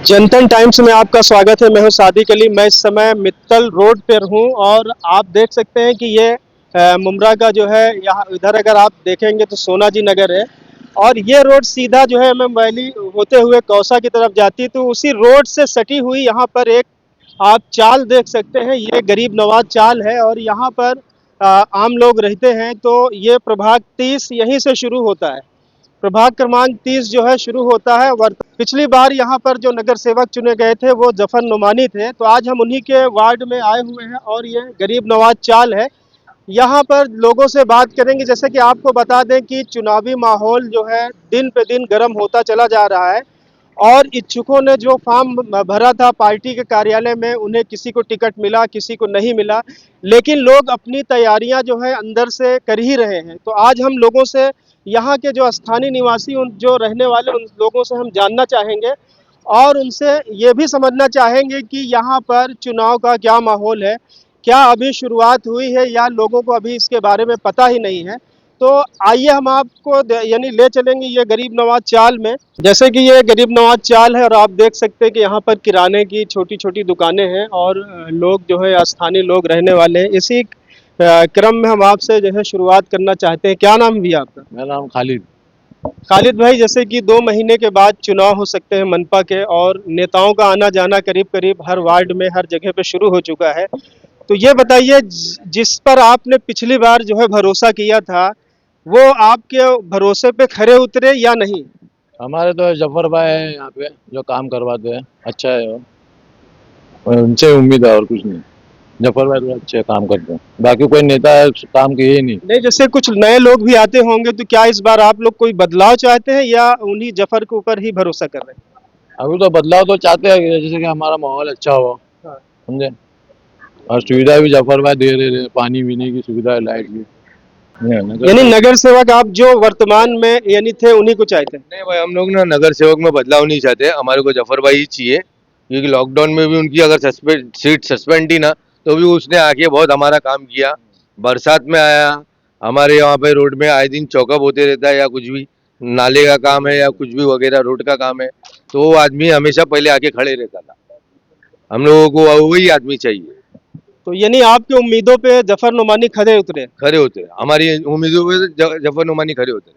जनतन times में आपका स्वागत है। मैं हूं सादिक अली। मैं इस समय मित्तल रोड पर हूं और आप देख सकते हैं कि ये मुमरा का जो है, यहाँ इधर अगर आप देखेंगे तो सोना जी नगर है और ये रोड सीधा जो है एमएम वैली होते हुए कौसा की तरफ जाती है। तो उसी रोड से सटी हुई यहाँ पर एक आप चाल देख सकते हैं। ये गरीब नवाज चाल है और यहाँ पर आम लोग रहते हैं। तो ये प्रभाग 30 यहीं से शुरू होता है। प्रभाग क्रमांक 30 जो है शुरू होता है। पिछली बार यहाँ पर जो नगर सेवक चुने गए थे वो जफर नुमानी थे। तो आज हम उन्हीं के वार्ड में आए हुए हैं और ये गरीब नवाज चाल है। यहाँ पर लोगों से बात करेंगे। जैसे कि आपको बता दें कि चुनावी माहौल जो है दिन पे दिन गर्म होता चला जा रहा है और इच्छुकों ने जो फॉर्म भरा था पार्टी के कार्यालय में, उन्हें किसी को टिकट मिला, किसी को नहीं मिला, लेकिन लोग अपनी तैयारियां जो है अंदर से कर ही रहे हैं। तो आज हम लोगों से, यहाँ के जो स्थानीय निवासी उन जो रहने वाले उन लोगों से हम जानना चाहेंगे और उनसे ये भी समझना चाहेंगे कि यहाँ पर चुनाव का क्या माहौल है, क्या अभी शुरुआत हुई है या लोगों को अभी इसके बारे में पता ही नहीं है। तो आइए हम आपको यानी ले चलेंगे ये गरीब नवाज चाल में। जैसे कि ये गरीब नवाज चाल है और आप देख सकते हैं कि यहाँ पर किराने की छोटी छोटी दुकानें हैं और लोग जो है स्थानीय लोग रहने वाले हैं। इसी क्रम में हम आपसे जो है शुरुआत करना चाहते हैं। क्या नाम भी आपका? मेरा नाम खालिद। खालिद भाई, जैसे कि 2 महीने के बाद चुनाव हो सकते हैं मनपा के और नेताओं का आना जाना करीब करीब हर वार्ड में हर जगह पे शुरू हो चुका है। तो ये बताइए, जिस पर आपने पिछली बार जो है भरोसा किया था वो आपके भरोसे पे खरे उतरे या नहीं? हमारे तो जफर भाई है यहाँ पे जो काम करवाते हैं, अच्छा है वो। और उनसे उम्मीद है और कुछ नहीं। जफर भाई तो अच्छे काम करते हैं, बाकी कोई नेता है काम किए ही नहीं। नहीं, जैसे कुछ नए लोग भी आते होंगे तो क्या इस बार आप लोग कोई बदलाव चाहते हैं या उन्हीं जफर के ऊपर ही भरोसा कर रहे हैं? अभी तो बदलाव तो चाहते हैं, जैसे कि हमारा माहौल अच्छा हो, हाँ। समझे। और सुविधा भी जफर भाई दे रहे हैं, पानी पीने की सुविधा है, लाइट की। यानी नगर सेवक आप जो वर्तमान में यानी थे उन्हीं को चाहते हैं? नहीं भाई, हम लोग ना नगर सेवक में बदलाव नहीं चाहते। हमारे को जफर भाई ही चाहिए, क्योंकि लॉकडाउन में भी उनकी अगर सीट सस्पेंड थी ना, तो भी उसने आके बहुत हमारा काम किया। बरसात में आया, हमारे यहाँ पे रोड में आए दिन चौकअप होते रहता है, या कुछ भी नाले का काम है या कुछ भी वगैरह रोड का काम है, तो वो आदमी हमेशा पहले आके खड़े रहता था। हम लोगों को वही आदमी चाहिए। तो यानी आपकी उम्मीदों पे जफर नुमानी खरे उतरे? खड़े होते, हमारी उम्मीदों पे जफर नुमानी खड़े होते।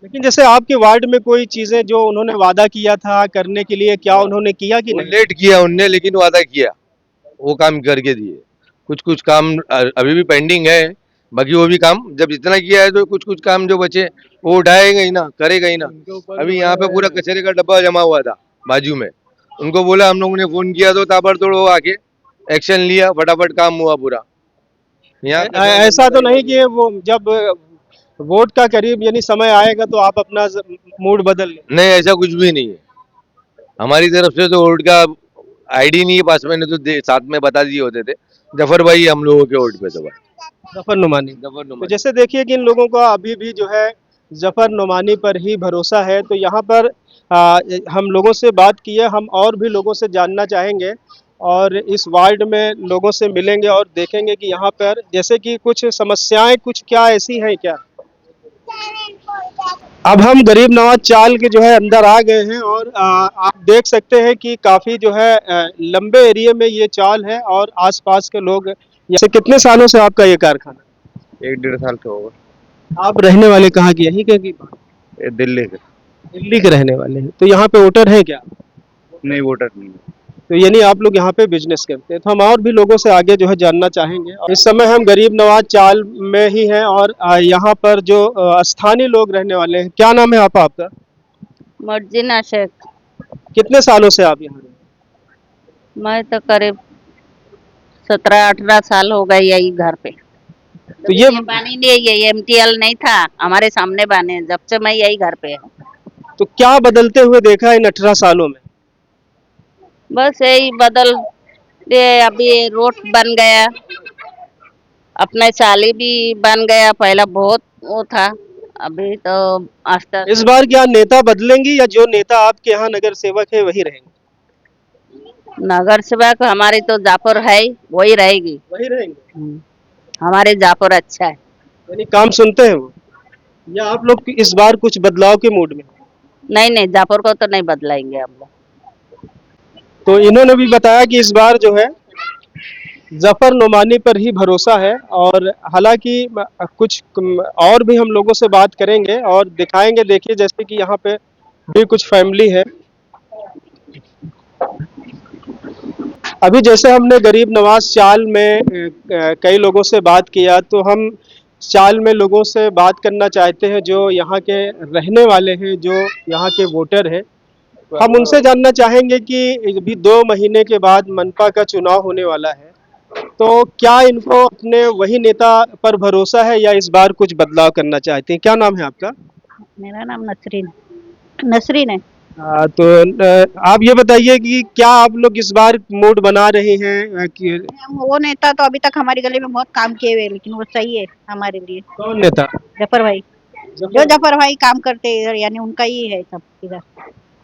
लेकिन जैसे आपके वार्ड में कोई चीजें जो उन्होंने वादा किया था करने के लिए, क्या उन्होंने किया कि नहीं? लेट किया उनने, लेकिन वादा किया, वो काम करके दिए। कुछ कुछ काम अभी भी पेंडिंग है, बाकी वो भी काम जब इतना किया है तो कुछ कुछ काम जो बचे वो उठाएगा ही ना, करेगा ही ना। अभी यहाँ पे पूरा कचरे का डब्बा जमा हुआ था बाजू में, उनको बोला, हम लोगों ने फोन किया तो ताबड़तोड़ वो आके एक्शन लिया, फटाफट काम हुआ पूरा। यहाँ ऐसा तो नहीं कि वो जब वोट का करीब यानी समय आएगा तो आप अपना मूड बदल लें? नहीं, ऐसा कुछ भी नहीं है हमारी तरफ से। तो वोट का आईडी नहीं है पास में, नहीं तो साथ में बता दिए होते थे। जफर भाई हम लोगों के वोट पे तो भाई जफर नुमानी। जफर तो नुमानी। जैसे देखिए कि इन लोगों का अभी भी जो है जफर नुमानी पर ही भरोसा है। तो यहाँ पर हम लोगों से बात की है, हम और भी लोगों से जानना चाहेंगे और इस वार्ड में लोगों से मिलेंगे और देखेंगे कि यहाँ पर जैसे कि कुछ समस्याएं कुछ क्या ऐसी हैं क्या। अब हम गरीब नवाज चाल के जो है अंदर आ गए हैं और आप देख सकते हैं कि काफी जो है लंबे एरिया में ये चाल है और आसपास के लोग। जैसे कितने सालों से आपका ये कारखाना? 1 डेढ़ साल का होगा। आप रहने वाले कहाँ के? यहीं के कि ये दिल्ली के। दिल्ली के रहने वाले हैं? तो यहाँ पे वोटर हैं क्या? नहीं, वोटर नहीं। तो यानी आप लोग यहाँ पे बिजनेस करते हैं। तो हम और भी लोगों से आगे जो है जानना चाहेंगे। इस समय हम गरीब नवाज चाल में ही हैं और यहाँ पर जो स्थानीय लोग रहने वाले हैं। क्या नाम है आपका? मर्जिना शेख। कितने सालों से आप यहाँ हैं? मैं तो करीब 17-18 साल हो गए यही घर पे। तो ये पानी नहीं, ये एमटीएल नहीं था हमारे सामने बने, जब से मैं यही घर पे हूँ। तो क्या बदलते हुए देखा इन 18 सालों में? बस यही बदल ये, अभी रोड बन गया, अपने चाली भी बन गया, पहला बहुत वो था, अभी तो आस्था। इस बार क्या नेता बदलेंगी या जो नेता आपके यहाँ नगर सेवक है वही रहेंगे? नगर सेवक हमारी तो जापुर है, वही रहेगी। वही रहेंगे? हमारे जापुर अच्छा है। यानी काम सुनते हैं वो, या आप लोग इस बार कुछ बदलाव के मूड में? नहीं नहीं, जापुर को तो नहीं बदलाएंगे हम लोग। तो इन्होंने भी बताया कि इस बार जो है जफर नोमानी पर ही भरोसा है। और हालांकि कुछ और भी हम लोगों से बात करेंगे और दिखाएंगे। देखिए जैसे कि यहाँ पे भी कुछ फैमिली है। अभी जैसे हमने गरीब नवाज चाल में कई लोगों से बात किया, तो हम चाल में लोगों से बात करना चाहते हैं जो यहाँ के रहने वाले हैं, जो यहाँ के वोटर हैं। हम उनसे जानना चाहेंगे कि अभी 2 महीने के बाद मनपा का चुनाव होने वाला है, तो क्या इनको अपने वही नेता पर भरोसा है या इस बार कुछ बदलाव करना चाहते हैं? क्या नाम है आपका? मेरा नाम नसरीन नसरीन है। तो आप ये बताइए कि क्या आप लोग इस बार मूड बना रहे हैं कि वो नेता तो अभी तक हमारी गली में बहुत काम किए हुए हैं, लेकिन वो सही है हमारे लिए। कौन नेता? जफर भाई, जो जफर भाई काम करते हैं इधर, यानी उनका ही है सब इधर।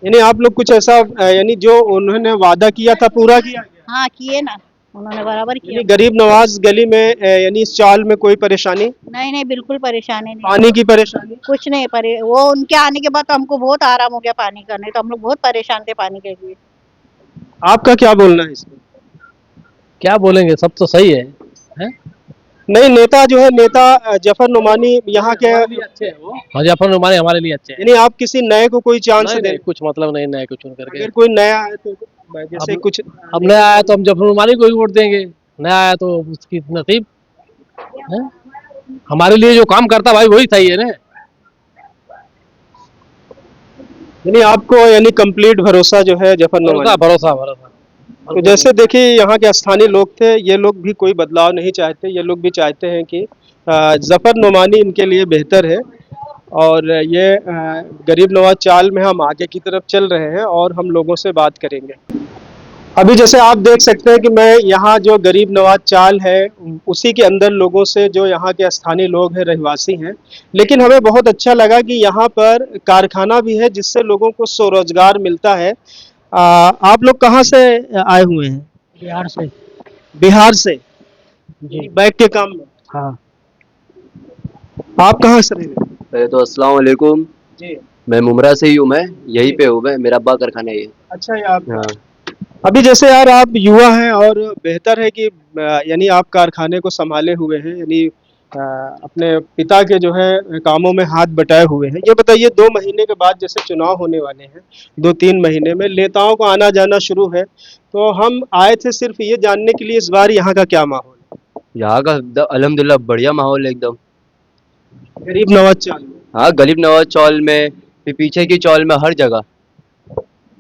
यानी आप लोग कुछ ऐसा यानी जो उन्होंने वादा किया था पूरा किया गया? हाँ किए ना, उन्होंने बराबर किया। यानी गरीब नवाज गली में यानी इस चाल में कोई परेशानी नहीं नहीं, बिल्कुल परेशानी नहीं, पानी की परेशानी? कुछ नहीं। वो उनके आने के बाद तो हमको बहुत आराम हो गया पानी का, नहीं तो हम लोग बहुत परेशान थे पानी के लिए। आपका क्या बोलना है इसमें? क्या बोलेंगे, सब तो सही है। नहीं, नेता जो है नेता जफर नुमानी यहाँ के, अच्छे हैं वो। हाँ, जफर नुमानी हमारे लिए अच्छे हैं। यानी आप किसी नए को कोई चांस नहीं, दे? नहीं, कुछ मतलब नहीं, नए को चुन करके। अगर कोई नया है तो जैसे कुछ अब नया आया तो हम जफर नुमानी को ही वोट देंगे, नया आया तो उसकी नसीब है। हमारे लिए जो काम करता भाई वही सही है ना। यानी आपको यानी कंप्लीट भरोसा जो है जफर नुमानी? भरोसा भरोसा। तो जैसे देखिए यहाँ के स्थानीय लोग थे, ये लोग भी कोई बदलाव नहीं चाहते। ये लोग भी चाहते हैं कि जफर नुमानी इनके लिए बेहतर है। और ये गरीब नवाज चाल में हम आगे की तरफ चल रहे हैं और हम लोगों से बात करेंगे। अभी जैसे आप देख सकते हैं कि मैं यहाँ जो गरीब नवाज चाल है उसी के अंदर लोगों से, जो यहाँ के स्थानीय लोग हैं, रहवासी हैं, लेकिन हमें बहुत अच्छा लगा कि यहाँ पर कारखाना भी है जिससे लोगों को स्वरोजगार मिलता है। आप लोग कहाँ से आए हुए हैं? बिहार से। बिहार से? जी। बैग के काम में? हाँ। आप कहाँ से रहे? पहले तो अस्सलाम वालेकुम। जी। मैं मुमरा से ही हूँ, मैं यहीं पे हूँ, मैं मेरा अब्बा कारखाना है ये। अच्छा, ये आप हाँ। अभी जैसे यार आप युवा हैं और बेहतर है कि यानी आप कारखाने को संभाले हुए हैं, यानी अपने पिता के जो है कामों में हाथ बटाए हुए हैं। ये बताइए 2 महीने के बाद जैसे चुनाव होने वाले हैं, 2-3 महीने में नेताओं को आना जाना शुरू है, तो हम आए थे सिर्फ ये जानने के लिए इस बार यहाँ का क्या माहौल है? यहाँ का अल्हम्दुलिल्लाह बढ़िया माहौल है एकदम। गरीब नवाज चाल? हाँ, गरीब नवाज चौल में, फिर पीछे की चौल में, हर जगह।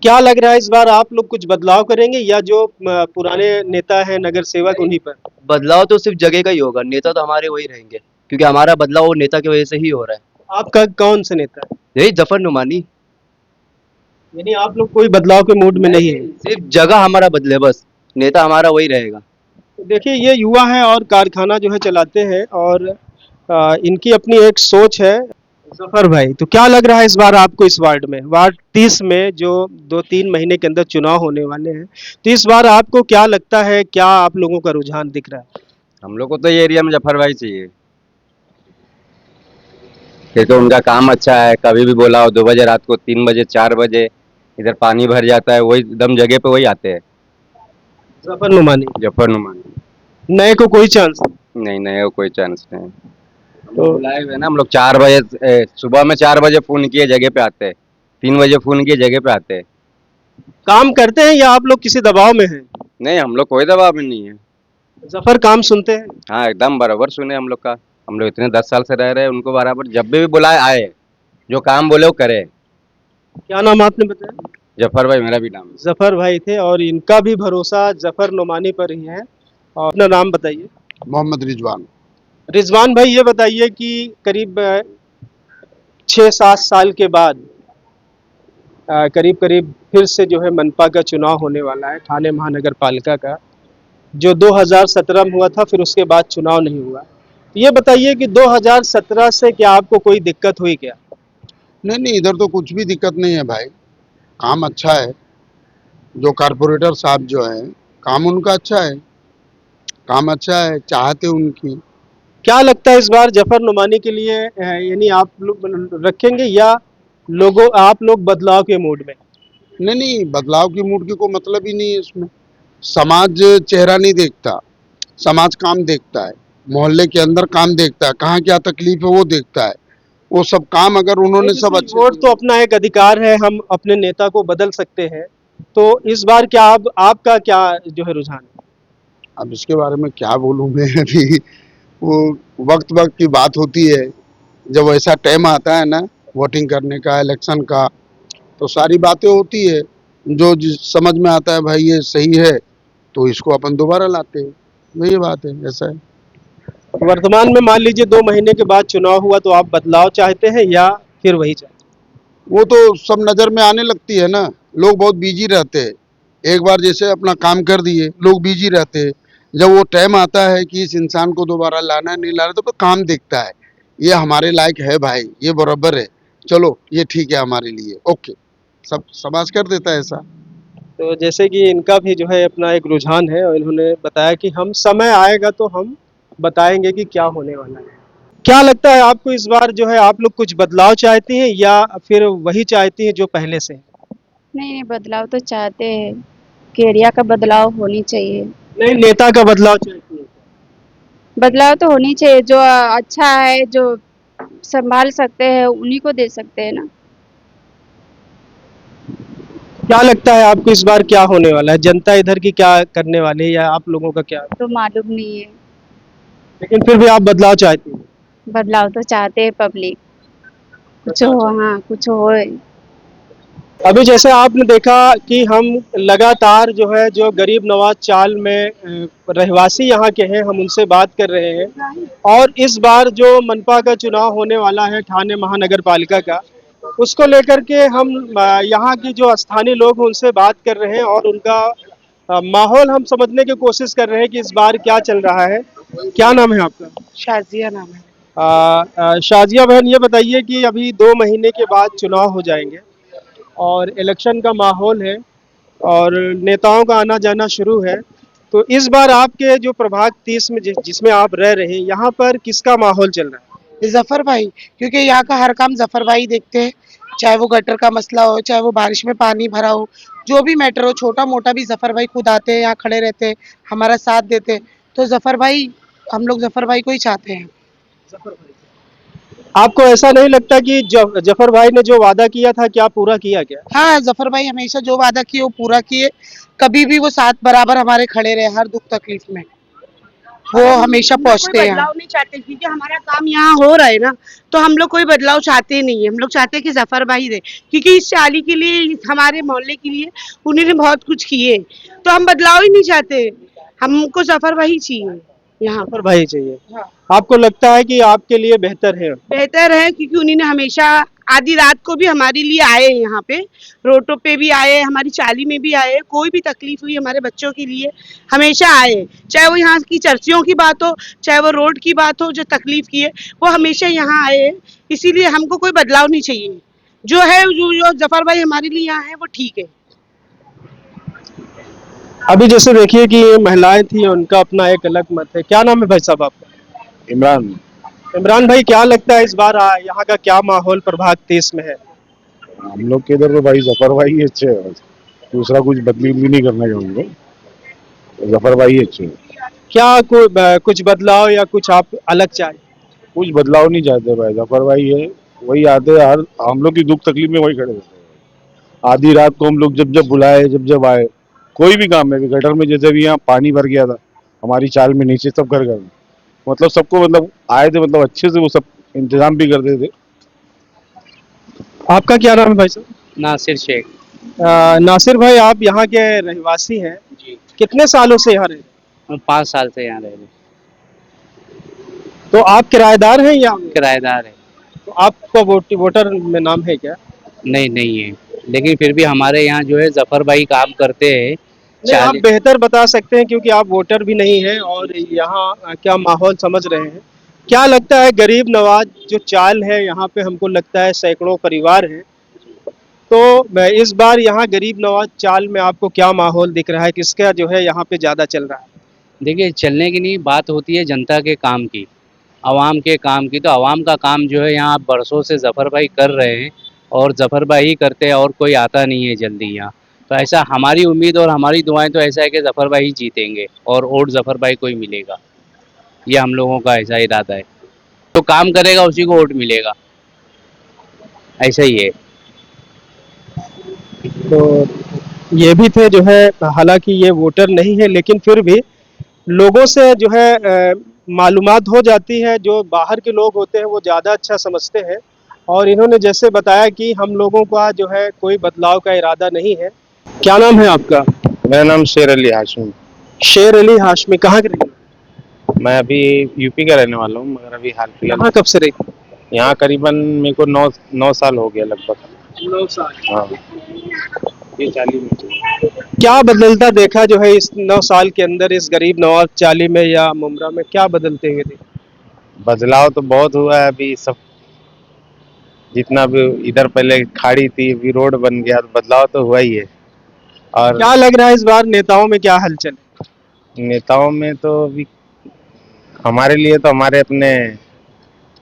क्या लग रहा है इस बार आप लोग कुछ बदलाव करेंगे या जो पुराने नेता हैं नगर सेवक उन्हीं पर? बदलाव तो सिर्फ जगह का ही होगा, नेता तो हमारे वही रहेंगे, क्योंकि हमारा बदलाव वो नेता की वजह से ही हो रहा है। आपका कौन से नेता है? यही जफर नुमानी। यानी आप लोग कोई बदलाव के मूड में नहीं है? सिर्फ जगह हमारा बदले, बस नेता हमारा वही रहेगा। देखिए ये युवा हैं और कारखाना जो है चलाते हैं और इनकी अपनी एक सोच है। जफर भाई, तो क्या लग रहा है इस बार आपको इस वार्ड में, वार्ड 30 में जो 2-3 महीने के अंदर चुनाव होने वाले हैं, तो इस बार आपको क्या लगता है, क्या आप लोगों का रुझान दिख रहा है? हम लोग को तो ये एरिया में जफर भाई चाहिए, क्योंकि उनका काम अच्छा है। कभी भी बोला हो 2 बजे रात को, 3 बजे, 4 बजे इधर पानी भर जाता है, वही दम जगह पे वही आते हैं। जफर नुमानी? जफर नुमानी। नए को कोई चांस? नहीं, नहीं, कोई चांस नहीं। तो बुलाए हुए ना हम लोग 4 बजे, सुबह में 4 बजे फोन किए जगह पे आते हैं, 3 बजे फोन किए जगह पे आते हैं। काम करते हैं या आप लोग किसी दबाव में हैं? नहीं, हम लोग कोई दबाव में नहीं है। जफर काम सुनते हैं? हाँ, एकदम बराबर सुने हम लोग का। हम लोग इतने 10 साल से रह रहे हैं, उनको बराबर जब भी बुलाए आए, जो काम बोले वो करे। क्या नाम आपने बताया? जफर भाई मेरा भी नाम है। जफर भाई थे और इनका भी भरोसा जफर नुमानी पर ही है। और अपना नाम बताइए। मोहम्मद रिजवान। रिजवान भाई, ये बताइए कि करीब 6-7 साल के बाद करीब करीब फिर से जो है मनपा का चुनाव होने वाला है, ठाणे महानगर पालिका का, जो 2017 में हुआ था, फिर उसके बाद चुनाव नहीं हुआ। तो ये बताइए कि 2017 से क्या आपको कोई दिक्कत हुई क्या? नहीं नहीं, इधर तो कुछ भी दिक्कत नहीं है भाई, काम अच्छा है। जो कारपोरेटर साहब जो है, काम उनका अच्छा है, काम अच्छा है, चाहते उनकी। क्या लगता है इस बार जफर नुमानी के लिए यानी आप लोग रखेंगे या आप लोग बदलाव के मूड में? नहीं नहीं, बदलाव की मूड की कोई मतलब ही नहीं है इसमें। समाज चेहरा नहीं देखता, समाज काम देखता है, मोहल्ले के अंदर काम देखता है, कहाँ क्या तकलीफ है वो देखता है। वो सब काम अगर उन्होंने सब अच्छे वोट तो अपना एक अधिकार है, हम अपने नेता को बदल सकते हैं। तो इस बार क्या आपका क्या जो है रुझान है? अब इसके बारे में क्या बोलूं मैं अभी, वो वक्त वक्त की बात होती है। जब ऐसा टाइम आता है ना वोटिंग करने का, इलेक्शन का, तो सारी बातें होती है। जो समझ में आता है भाई ये सही है तो इसको अपन दोबारा लाते हैं, वही बात है, ऐसा है। वर्तमान में मान लीजिए 2 महीने के बाद चुनाव हुआ तो आप बदलाव चाहते हैं या फिर वही चाहते वो तो सब नज़र में आने लगती है ना। लोग बहुत बिजी रहते हैं, एक बार जैसे अपना काम कर दिए, लोग बिजी रहते हैं। जब वो टाइम आता है कि इस इंसान को दोबारा लाना है नहीं लाना, तो काम देखता है, ये हमारे लायक है भाई, ये बराबर है, चलो ये ठीक है हमारे लिए, ओके, सब समाज कर देता है ऐसा। हैं? तो जैसे कि इनका भी जो है अपना एक रुझान है और इन्होंने बताया कि हम समय आएगा तो हम बताएंगे कि क्या होने वाला है। क्या लगता है आपको इस बार जो है आप लोग कुछ बदलाव चाहती हैं या फिर वही चाहती हैं जो पहले से है? नहीं नहीं, बदलाव तो चाहते हैं कि एरिया का बदलाव होनी चाहिए। नहीं, नेता का बदलाव चाहती हैं? बदलाव तो होनी चाहिए, जो अच्छा है जो संभाल सकते हैं उन्हीं को दे सकते हैं ना। क्या लगता है आपको इस बार क्या होने वाला है? जनता इधर की क्या करने वाली है या आप लोगों का क्या? तो मालूम नहीं है। लेकिन फिर भी आप बदलाव चाहती हैं? बदलाव तो चाहते हैं पब्लिक, कुछ हो, हाँ कुछ हो। अभी जैसे आपने देखा कि हम लगातार जो है जो गरीब नवाज चाल में रहवासी यहाँ के हैं, हम उनसे बात कर रहे हैं। और इस बार जो मनपा का चुनाव होने वाला है ठाणे महानगर पालिका का, उसको लेकर के हम यहाँ की जो स्थानीय लोग हैं उनसे बात कर रहे हैं और उनका माहौल हम समझने की कोशिश कर रहे हैं कि इस बार क्या चल रहा है। क्या नाम है आपका? शाजिया नाम है। शाजिया बहन, ये बताइए कि अभी 2 महीने के बाद चुनाव हो जाएंगे और इलेक्शन का माहौल है और नेताओं का आना जाना शुरू है। तो इस बार आपके जो प्रभाग 30 में जिसमें आप रह रहे हैं, यहाँ पर किसका माहौल चल रहा है? जफर भाई, क्योंकि यहाँ का हर काम जफर भाई देखते हैं, चाहे वो गटर का मसला हो, चाहे वो बारिश में पानी भरा हो, जो भी मैटर हो, छोटा मोटा भी जफर भाई खुद आते हैं, यहाँ खड़े रहते हैं, हमारा साथ देते हैं। तो जफर भाई, हम लोग जफर भाई को ही चाहते हैं। आपको ऐसा नहीं लगता कि जफर भाई ने जो वादा किया था क्या पूरा किया क्या? हाँ, जफर भाई हमेशा जो वादा किए वो पूरा किए, कभी भी वो साथ बराबर हमारे खड़े रहे, हर दुख तकलीफ में वो हमेशा पहुंचते हैं। बदलाव नहीं चाहते क्योंकि हमारा काम यहाँ हो रहा है ना, तो हम लोग कोई बदलाव चाहते नहीं है। हम लोग चाहते हैं कि जफर भाई रहे, क्योंकि इस चाली के लिए, हमारे मोहल्ले के लिए उन्होंने बहुत कुछ किए, तो हम बदलाव ही नहीं चाहते, हमको जफर भाई चाहिए यहाँ। जफर भाई चाहिए? हाँ। आपको लगता है कि आपके लिए बेहतर है? बेहतर है, क्योंकि उन्होंने हमेशा आधी रात को भी हमारे लिए आए, यहाँ पे रोडों पे भी आए, हमारी चाली में भी आए, कोई भी तकलीफ हुई हमारे बच्चों के लिए हमेशा आए। चाहे वो यहाँ की चर्चियों की बात हो, चाहे वो रोड की बात हो, जो तकलीफ की है वो हमेशा यहाँ आए। इसीलिए हमको कोई बदलाव नहीं चाहिए, जो है जो जफर भाई हमारे लिए यहाँ है वो ठीक है। अभी जैसे देखिए कि महिलाएं थी, उनका अपना एक अलग मत है। क्या नाम है भाई साहब आपका? इमरान। इमरान भाई, क्या लगता है इस बार यहाँ का क्या माहौल प्रभाग 30 में है? हम लोग के इधर तो भाई जफर भाई ही अच्छे है, दूसरा कुछ बदली भी नहीं करना चाहूँगा, जफर भाई ही अच्छे है। क्या कुछ बदलाव या कुछ आप अलग चाहे? कुछ बदलाव नहीं चाहते भाई, जफर भाई है, वही आते हैं, हर हम लोग की दुख तकलीफ में वही खड़े रहते हैं। आधी रात को हम लोग जब जब बुलाए, जब जब आए, कोई भी काम है, गटर में जैसे भी यहाँ पानी भर गया था हमारी चाल में नीचे, सब घर घर मतलब सबको मतलब आए थे, मतलब अच्छे से वो सब इंतजाम भी करते थे। आपका क्या नाम है भाई साहब? नासिर शेख नासिर भाई, आप यहाँ के रहवासी हैं, जी, कितने सालों से यहाँ रहे? हम 5 साल से यहाँ रह रहे हैं। तो आप किराएदार हैं या? किराएदार है। तो आपका वोटर में नाम है क्या? नहीं है, लेकिन फिर भी हमारे यहाँ जो है जफर भाई काम करते हैं। नहीं, आप बेहतर बता सकते हैं क्योंकि आप वोटर भी नहीं हैं और यहाँ क्या माहौल समझ रहे हैं। क्या लगता है गरीब नवाज जो चाल है यहाँ पे, हमको लगता है सैकड़ों परिवार हैं, तो इस बार यहाँ गरीब नवाज चाल में आपको क्या माहौल दिख रहा है, किसका जो है यहाँ पे ज़्यादा चल रहा है? देखिए, चलने की नहीं बात होती है जनता के काम की, आवाम के काम की। तो आवाम का काम जो है यहाँ बरसों से जफर भाई कर रहे हैं और जफर भाई ही करते हैं और कोई आता नहीं है जल्दी यहाँ। तो ऐसा हमारी उम्मीद और हमारी दुआएं तो ऐसा है कि जफर भाई ही जीतेंगे और वोट जफर भाई को ही मिलेगा। ये हम लोगों का ऐसा इरादा है। तो काम करेगा उसी को वोट मिलेगा, ऐसा ही है। तो ये भी थे जो है, हालांकि ये वोटर नहीं है लेकिन फिर भी लोगों से जो है मालूमात हो जाती है। जो बाहर के लोग होते हैं वो ज़्यादा अच्छा समझते हैं। और इन्होंने जैसे बताया कि हम लोगों का जो है कोई बदलाव का इरादा नहीं है। क्या नाम है आपका? मेरा नाम शेर अली हाशमी। शेर अली हाशमी, कहाँ के रहने? मैं अभी यूपी का रहने वाला हूँ, मगर अभी हाल फिलहाल यहाँ कब से रही? यहाँ करीबन मेरे को 9 साल हो गया लगभग। 9 साल। हाँ, ये 40 में। क्या बदलता देखा जो है इस 9 साल के अंदर, इस गरीब नवाज चाली में या मुमरा में क्या बदलते हुए देखे? बदलाव तो बहुत हुआ है अभी सब। जितना भी इधर पहले खाड़ी थी, अभी रोड बन गया, तो बदलाव तो हुआ ही है। और क्या लग रहा है इस बार नेताओं में क्या हलचल? नेताओं में तो अभी हमारे लिए तो हमारे अपने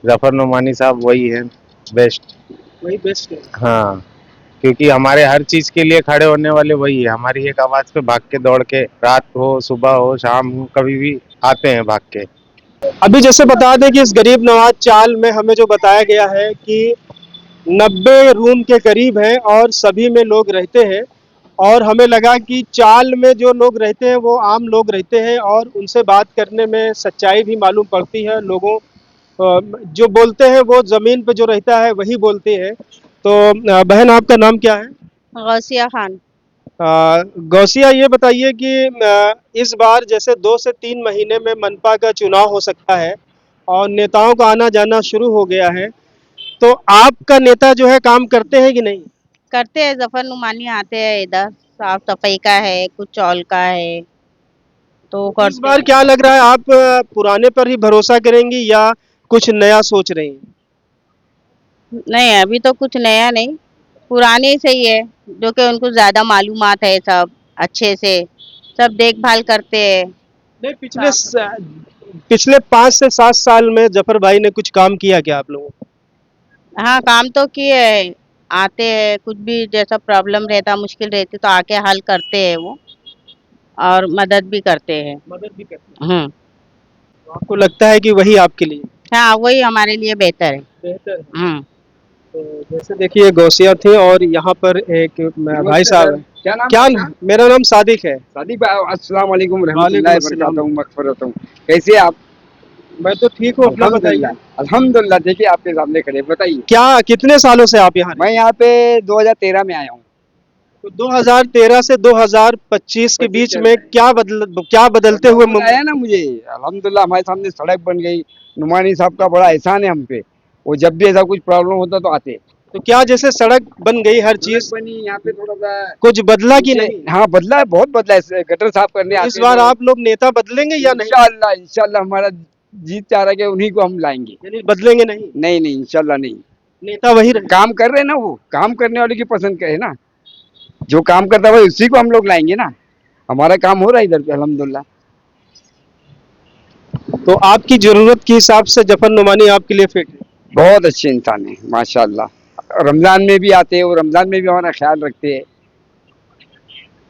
जफर नुमानी साहब वही है बेस्ट। वही बेस्ट है। हाँ, क्योंकि हमारे हर चीज के लिए खड़े होने वाले वही है। हमारी एक आवाज पे भाग के दौड़ के, रात हो सुबह हो शाम हो, कभी भी आते हैं भाग के। अभी जैसे बता दें कि इस गरीब नवाज चाल में हमें जो बताया गया है कि 90 रूम के करीब है और सभी में लोग रहते हैं। और हमें लगा कि चाल में जो लोग रहते हैं वो आम लोग रहते हैं और उनसे बात करने में सच्चाई भी मालूम पड़ती है। लोगों जो बोलते हैं वो ज़मीन पे जो रहता है वही बोलते हैं। तो बहन आपका नाम क्या है? गौसिया खान। गौसिया, ये बताइए कि इस बार जैसे 2 से 3 महीने में मनपा का चुनाव हो सकता है और नेताओं का आना जाना शुरू हो गया है। तो आपका नेता जो है काम करते हैं कि नहीं? करते हैं, जफर नुमानी आते हैं इधर, साफ सफाई का है, कुछ चौल का है, तो इस करते बार क्या लग रहा है, आप पुराने पर ही भरोसा करेंगी या कुछ नया सोच रही हैं? नहीं, अभी तो कुछ नया नहीं, पुराने से ही है, जो कि उनको ज्यादा मालूमात है, सब अच्छे से सब देखभाल करते हैं। नहीं, पिछले 5 से 7 साल में जफर भाई ने कुछ काम किया क्या आप लोगों को? हाँ, काम तो किए हैं, आते हैं, कुछ भी जैसा प्रॉब्लम रहता, मुश्किल रहती तो आके हल करते हैं वो, और मदद भी करते हैं। मदद भी करते हैं। हम्म। तो आपको लगता है कि वही आपके लिए हाँ, वही हमारे लिए बेहतर है। बेहतर है? हम्म। तो जैसे देखिए गौसिया थे और यहाँ पर एक भाई साहब है। क्या नाम? मेरा नाम सादिक है। सादिक भाई, अस्सलाम वालेकुम वालेकुम रहमतुल्लाहि अस्सलाम। वबरकातुहू, मगफिरत हूँ। कैसे आप? मैं तो ठीक हूँ, अपना बताइए। अल्हम्दुलिल्लाह, देखिए आपके सामने खड़े, बताइए। क्या कितने सालों से आप यहाँ? मैं यहाँ पे 2013 में आया हूँ। तो 2013 से 2025 के बीच में क्या बदलते हुए आया ना मुझे, अल्हम्दुलिल्लाह हमारे सामने सड़क बन गई। नुमानी साहब का बड़ा एहसान है हम पे, वो जब भी ऐसा कुछ प्रॉब्लम होता तो आते। तो क्या जैसे सड़क बन गई, हर चीज बनी, यहाँ पे थोड़ा सा कुछ बदला कि नहीं? हाँ बदला है, बहुत बदला है। गटर साफ करने आते इस बार आप लोग नेता बदलेंगे या नहीं? इंशाअल्लाह, इंशाअल्लाह हमारा जीत चाह रहा है कि उन्हीं को हम लाएंगे। यानी बदलेंगे नहीं? नहीं, इंशाअल्लाह नहीं। नेता वही रहे। काम कर रहे हैं ना, वो काम करने वाले की पसंद करे ना, जो काम करता है उसी को हम लोग लाएंगे ना। हमारा काम हो रहा है इधर पे अल्हम्दुलिल्लाह। तो आपकी जरूरत के हिसाब से जफर नुमानी आपके लिए फिट है? बहुत अच्छे इंसान है माशाल्लाह। रमजान में भी आते हैं, और रमजान में भी हमारा ख्याल रखते हैं,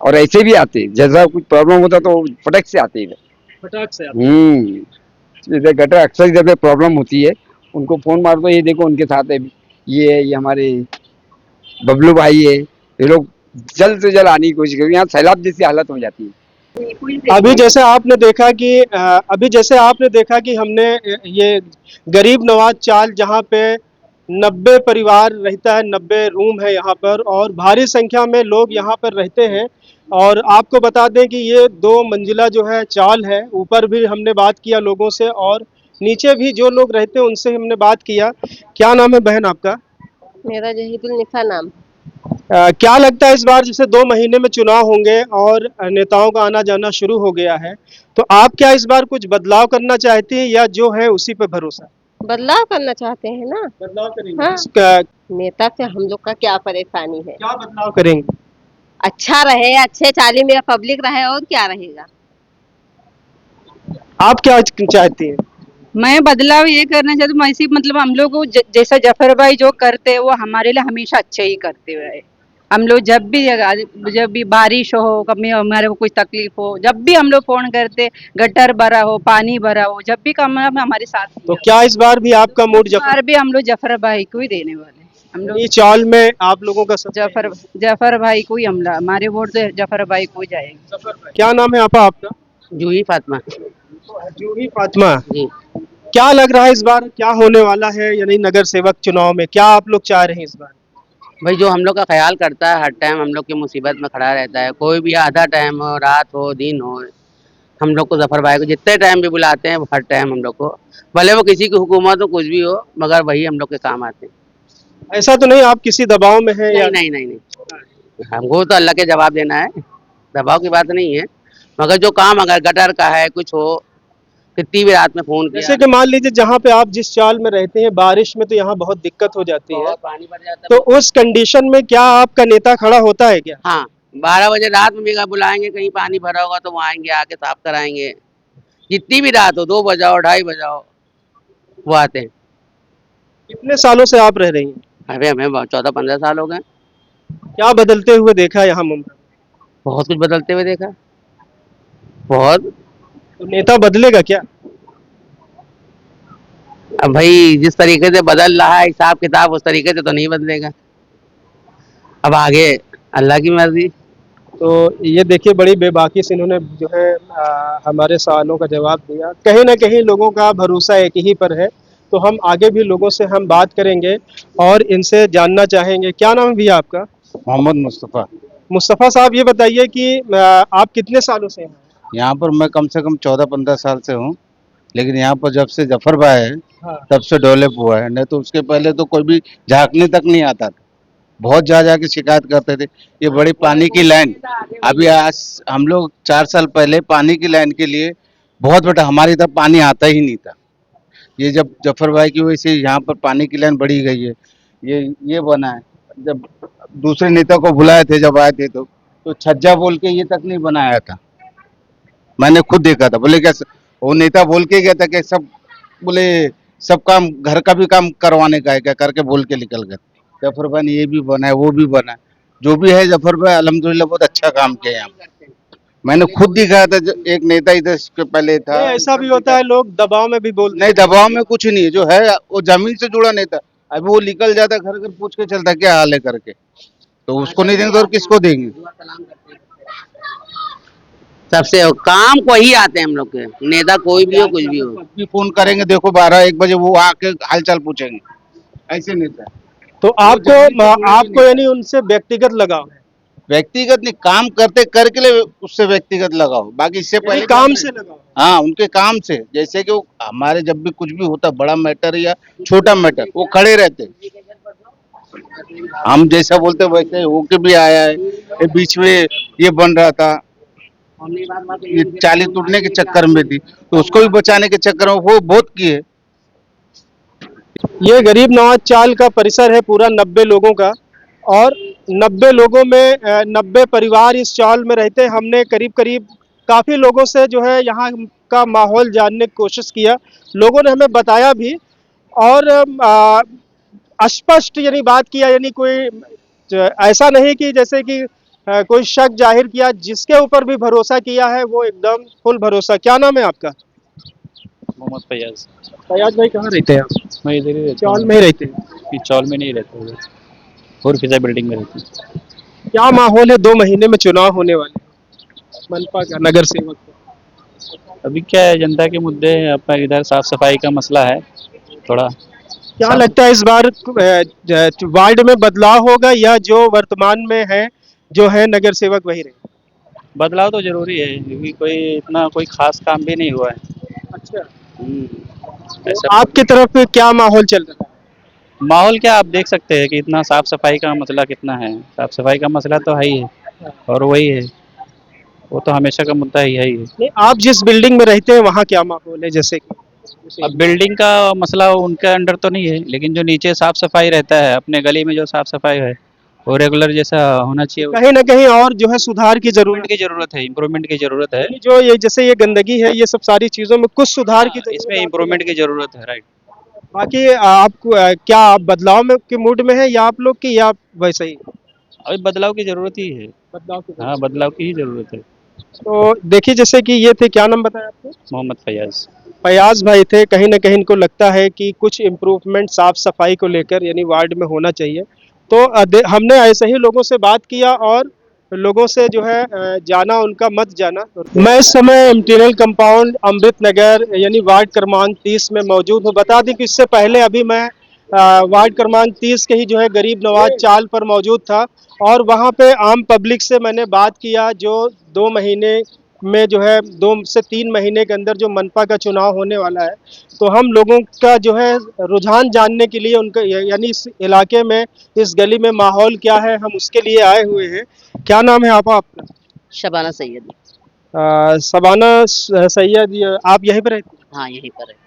और ऐसे भी आते हैं, जैसा कुछ प्रॉब्लम होता तो फटक से आते हैं। फटाक से जैसे गटर अक्सर जब प्रॉब्लम होती है, उनको फोन मार दो, ये देखो उनके साथ है, ये हमारे बबलू भाई है, ये लोग जल्द से जल्द आने की कोशिश करें। यहाँ सैलाब जैसी हालत हो जाती है। अभी जैसे आपने देखा कि हमने ये गरीब नवाज चाल जहाँ पे 90 परिवार रहता है, 90 रूम है यहाँ पर और भारी संख्या में लोग यहाँ पर रहते हैं। और आपको बता दें कि ये 2 मंजिला जो है चाल है। ऊपर भी हमने बात किया लोगों से और नीचे भी जो लोग रहते हैं उनसे हमने बात किया। क्या नाम है बहन आपका? मेरा जहीदुल निसा नाम। क्या लगता है इस बार जैसे 2 महीने में चुनाव होंगे और नेताओं का आना जाना शुरू हो गया है, तो आप क्या इस बार कुछ बदलाव करना चाहती हैं या जो है उसी पे भरोसा? बदलाव करना चाहते हैं ना। बदलाव करेंगे। हाँ। नेता से हम लोग का क्या परेशानी है? क्या बदलाव करेंगे? अच्छा रहे, अच्छे चाली में पब्लिक रहे, और क्या रहेगा। आप क्या चाहती हैं? मैं बदलाव ये करना चाहती हूँ, ऐसी मतलब हम लोग को जैसा जफर भाई जो करते हैं वो हमारे लिए हमेशा अच्छे ही करते हुए है। हम लोग जब भी बारिश हो, कभी हमारे को कोई तकलीफ हो, जब भी हम लोग फोन करते, गटर भरा हो, पानी भरा हो, जब भी काम में हमारे साथ तो क्या इस बार भी आपका मूड इस बार भी हम लोग जफर भाई को ही देने वाले हैं। हम लोग ये चौल में आप लोगों का जफर भाई को ही हमला, हमारे वोट तो जफर भाई को ही जाएंगे। क्या नाम है आपका? जूही फातिमा जूही फातिमा जी। क्या लग रहा है इस बार क्या होने वाला है, यानी नगर सेवक चुनाव में क्या आप लोग चाह रहे हैं इस बार? भाई जो हम लोग का ख्याल करता है, हर टाइम हम लोग की मुसीबत में खड़ा रहता है, कोई भी आधा टाइम हो, रात हो, दिन हो, हम लोग को जफर भाई को जितने टाइम भी बुलाते हैं हर टाइम हम लोग को, भले वो किसी की हुकूमत हो कुछ भी हो, मगर वही हम लोग के काम आते हैं। ऐसा तो नहीं आप किसी दबाव में हैं? नहीं, हमको तो अल्लाह के जवाब देना है, दबाव की बात नहीं है, मगर जो काम अगर गटर का है कुछ हो, कितनी भी रात में फोन किया। जैसे कि मान लीजिए जहाँ पे आप जिस चाल में रहते हैं बारिश में तो यहाँ बहुत दिक्कत हो जाती है, पानी भर जाता है। तो उस कंडीशन में क्या आपका नेता खड़ा होता है क्या? हाँ, 12 बजे रात में भी अगर बुलाएंगे, कहीं पानी भरा होगा तो वो आएंगे, आके साफ कराएंगे, जितनी भी रात हो, 2 बजाओ 2:30 बजाओ, वो आते हैं। कितने सालों से आप रह रही हैं? अरे हमें 14-15 साल हो गए। क्या बदलते हुए देखा यहाँ मुंबई? बहुत कुछ बदलते हुए देखा, बहुत। तो नेता बदलेगा क्या? अब भाई जिस तरीके से बदल रहा है हिसाब किताब, उस तरीके से तो नहीं बदलेगा, अब आगे अल्लाह की मर्जी। तो ये देखिए बड़ी बेबाकी से इन्होंने जो है हमारे सवालों का जवाब दिया। कहीं ना कहीं लोगों का भरोसा एक ही पर है, तो हम आगे भी लोगों से हम बात करेंगे और इनसे जानना चाहेंगे। क्या नाम है भैया आपका? मोहम्मद मुस्तफ़ा। मुस्तफ़ा साहब ये बताइए कि आप कितने सालों से हैं? यहाँ पर मैं कम से कम 14-15 साल से हूँ, लेकिन यहाँ पर जब से जफर भाई है हाँ। तब से डेवलप हुआ है, नहीं तो उसके पहले तो कोई भी झांकने तक नहीं आता था, बहुत जा जाके शिकायत करते थे। ये बड़ी पानी की लाइन, अभी आज हम लोग 4 साल पहले पानी की लाइन के लिए बहुत बड़ा, हमारी तरफ पानी आता ही नहीं था। ये जब जफर भाई की वजह से यहाँ पर पानी की लाइन बढ़ी गई है, ये बना है। जब दूसरे नेता को बुलाए थे जब आए थे तो छज्जा बोल के ये तक नहीं बनाया था, मैंने खुद देखा था। बोले क्या वो नेता बोल के गया था कि सब, बोले सब काम घर का भी काम करवाने का है क्या, करके बोल के निकल गए। जफर भाई ने ये भी बना है, वो भी बना है, जो भी है जफर भाई अल्हम्दुलिल्लाह बहुत अच्छा काम किया यहाँ पे। मैंने खुद दिखाया था, एक नेता इधर के पहले था। ऐसा भी होता है, लोग दबाव में भी बोलते नहीं, दबाव में कुछ नहीं है, जो है वो जमीन से जुड़ा नेता, अभी वो निकल जाता घर घर पूछ के चलता क्या हाल है करके, तो उसको नहीं देंगे तो और किसको देंगे? सबसे काम को ही आते हैं हम लोग के, नेता कोई भी हो कुछ भी हो। फोन करेंगे, देखो 12-1 बजे वो आके हालचाल पूछेंगे, ऐसे नेता। तो आपको यानी उनसे व्यक्तिगत लगाव है? व्यक्तिगत नहीं, काम करते करके लिए उससे व्यक्तिगत लगाओ, बाकी इससे पहले काम से लगाओ। हाँ, उनके काम से, जैसे कि वो हमारे जब भी कुछ भी होता, बड़ा मैटर या छोटा मैटर, वो खड़े रहते, हम जैसा बोलते वैसे होके भी आया है। ये बीच में ये बन रहा था, ये चाली टूटने के चक्कर में थी, तो उसको भी बचाने के चक्कर में वो बहुत किए। ये गरीब नवाज चाल का परिसर है पूरा 90 लोगों का, और 90 लोगों में 90 परिवार इस चाल में रहते हैं। हमने करीब करीब काफ़ी लोगों से जो है यहाँ का माहौल जानने की कोशिश किया, लोगों ने हमें बताया भी और स्पष्ट यानी बात किया, यानी कोई ऐसा नहीं कि जैसे कि कोई शक जाहिर किया, जिसके ऊपर भी भरोसा किया है वो एकदम फुल भरोसा। क्या नाम है आपका? मोहम्मद फैयाज। फैयाज भाई कहाँ रहते हैं आप? मैं इधर ही रहता चौल में ही रहते हैं? चौल में नहीं रहता हूँ, और फिजा बिल्डिंग में रहती हूँ। क्या माहौल है, 2 महीने में चुनाव होने वाले मनपा का, नगर सेवक का? अभी क्या है, जनता के मुद्दे हैं, अपना इधर साफ सफाई का मसला है थोड़ा। क्या लगता है इस बार वार्ड में बदलाव होगा या जो वर्तमान में है जो है नगर सेवक वही रहे? बदलाव तो जरूरी है, क्योंकि कोई इतना कोई खास काम भी नहीं हुआ है। अच्छा, ऐसा आपकी तरफ क्या माहौल चल रहा है? माहौल क्या, आप देख सकते हैं कि इतना साफ सफाई का मसला कितना है, साफ सफाई का मसला तो है ही है, और वही है, वो तो हमेशा का मुद्दा ही है ही है। नहीं, आप जिस बिल्डिंग में रहते हैं वहाँ क्या माहौल है? जैसे कि अब बिल्डिंग का मसला उनके अंडर तो नहीं है, लेकिन जो नीचे साफ सफाई रहता है, अपने गली में जो साफ सफाई है और रेगुलर जैसा होना चाहिए। कहीं ना कहीं और जो है सुधार की इम्प्रूवमेंट की जरूरत है, इम्प्रूवमेंट की जरूरत है। जो ये जैसे ये गंदगी है, ये सब सारी चीजों में कुछ सुधार की जरूरत इसमें है आपको इम्प्रूवमेंट की लगता जरूरत है, राइट। है? बाकी आपको क्या आप बदलाव में के मूड में है या आप लोग की, या वैसे ही अभी बदलाव की जरूरत ही है। बदलाव की हाँ, बदलाव की ही जरूरत है। तो देखिए, जैसे कि ये थे, क्या नाम बताया आपको? मोहम्मद फयाज। फयाज भाई थे। कहीं ना कहीं इनको लगता है कि कुछ इम्प्रूवमेंट साफ सफाई को लेकर यानी वार्ड में होना चाहिए। तो हमने ऐसे ही लोगों से बात किया और लोगों से जो है जाना, उनका मत जाना। मैं इस समय इम्पीरियल कंपाउंड अमृत नगर यानी वार्ड क्रमांक 30 में मौजूद हूँ। बता दें कि इससे पहले अभी मैं वार्ड क्रमांक 30 के ही जो है गरीब नवाज चाल पर मौजूद था और वहाँ पे आम पब्लिक से मैंने बात किया, जो 2 महीने में जो है 2 से 3 महीने के अंदर जो मनपा का चुनाव होने वाला है, तो हम लोगों का जो है रुझान जानने के लिए उनका यानी इस इलाके में, इस गली में माहौल क्या है, हम उसके लिए आए हुए हैं। क्या नाम है आपका? शबाना सैयद। शबाना सैयद, आप यहीं पर रहते हैं? हाँ, यहीं पर है।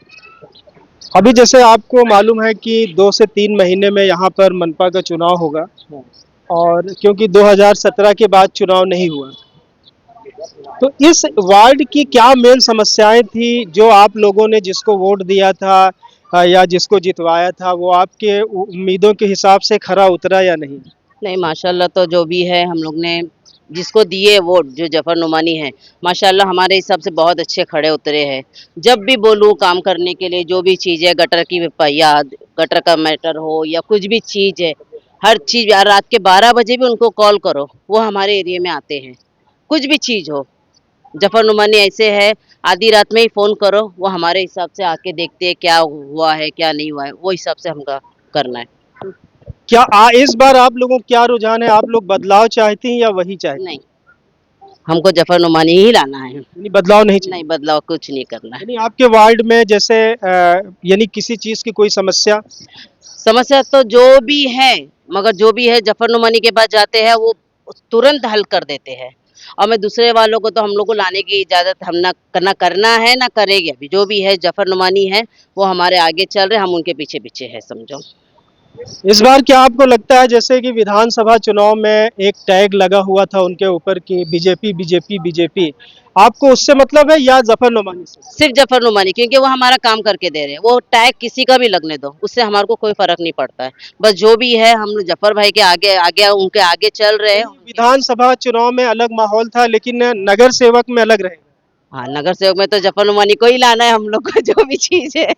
अभी जैसे आपको मालूम है कि 2 से 3 महीने में यहाँ पर मनपा का चुनाव होगा और क्योंकि 2017 के बाद चुनाव नहीं हुआ, तो इस वार्ड की क्या मेन समस्याएं थी जो आप लोगों ने जिसको वोट दिया था या जिसको जितवाया था, वो आपके उम्मीदों के हिसाब से खरा उतरा या नहीं? नहीं, माशाल्लाह, तो जो भी है हम लोग ने जिसको दिए वोट, जो जफर नुमानी है, माशाल्लाह हमारे हिसाब से बहुत अच्छे खड़े उतरे हैं। जब भी बोलूँ काम करने के लिए, जो भी चीज़ है, गटर की याद, गटर का मैटर हो या कुछ भी चीज़ है, हर चीज़, यार रात के 12 बजे भी उनको कॉल करो, वो हमारे एरिया में आते हैं। कुछ भी चीज़ हो, जफर नुमानी ऐसे है, आधी रात में ही फ़ोन करो, वो हमारे हिसाब से आके देखते हैं क्या हुआ है क्या नहीं हुआ है, वो हिसाब से हमका करना है। क्या इस बार आप लोगों का क्या रुझान है? आप लोग बदलाव चाहती हैं या वही चाहती? नहीं, हमको जफर नुमानी ही लाना है। यानी बदलाव नहीं चाहिए? नहीं, बदलाव कुछ नहीं करना है। यानी आपके वार्ड में जैसे यानी किसी चीज की कोई समस्या तो जो भी है, मगर जो भी है जफर नुमानी के पास जाते हैं, वो तुरंत हल कर देते हैं। और मैं दूसरे वालों को तो हम लोग को लाने की इजाज़त हम ना करना है ना करेंगे। अभी जो भी है जफर नुमानी है, वो हमारे आगे चल रहे, हम उनके पीछे पीछे है, समझो। इस बार क्या आपको लगता है, जैसे कि विधानसभा चुनाव में एक टैग लगा हुआ था उनके ऊपर कि बीजेपी बीजेपी बीजेपी, आपको उससे मतलब है या जफर नुमानी से? सिर्फ जफर नुमानी, क्योंकि वो हमारा काम करके दे रहे हैं। वो टैग किसी का भी लगने दो, उससे हमारे को कोई फर्क नहीं पड़ता है। बस जो भी है, हम जफर भाई के आगे आगे उनके आगे चल रहे हैं। विधानसभा चुनाव में अलग माहौल था, लेकिन नगर सेवक में अलग रहेगा। हाँ, नगर सेवक में तो जफर नुमानी को ही लाना है हम लोग को, जो भी चीज है।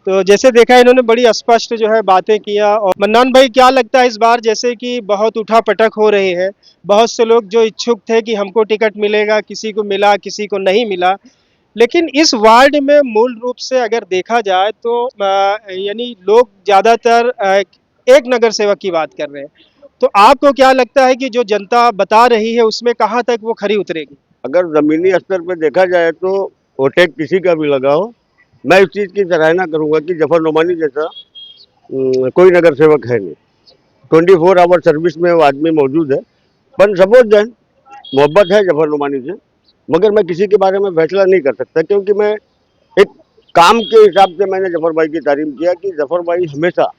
तो जैसे देखा, इन्होंने बड़ी स्पष्ट जो है बातें किया। और मन्नान भाई, क्या लगता है इस बार, जैसे कि बहुत उठापटक हो रही है, बहुत से लोग जो इच्छुक थे कि हमको टिकट मिलेगा, किसी को मिला किसी को नहीं मिला, लेकिन इस वार्ड में मूल रूप से अगर देखा जाए तो यानी लोग ज़्यादातर एक नगर सेवक की बात कर रहे हैं। तो आपको क्या लगता है कि जो जनता बता रही है उसमें कहाँ तक वो खरी उतरेगी? अगर ज़मीनी स्तर पर देखा जाए तो वोटेक किसी का भी लगा हो, मैं इस चीज़ की सराहना करूंगा कि जफर नुमानी जैसा कोई नगर सेवक है नहीं। 24 आवर सर्विस में वो आदमी मौजूद है। पर सपोज दैन मोहब्बत है जफर नुमानी से, मगर मैं किसी के बारे में फैसला नहीं कर सकता, क्योंकि मैं एक काम के हिसाब से मैंने जफर भाई की तारीफ किया कि जफर भाई हमेशा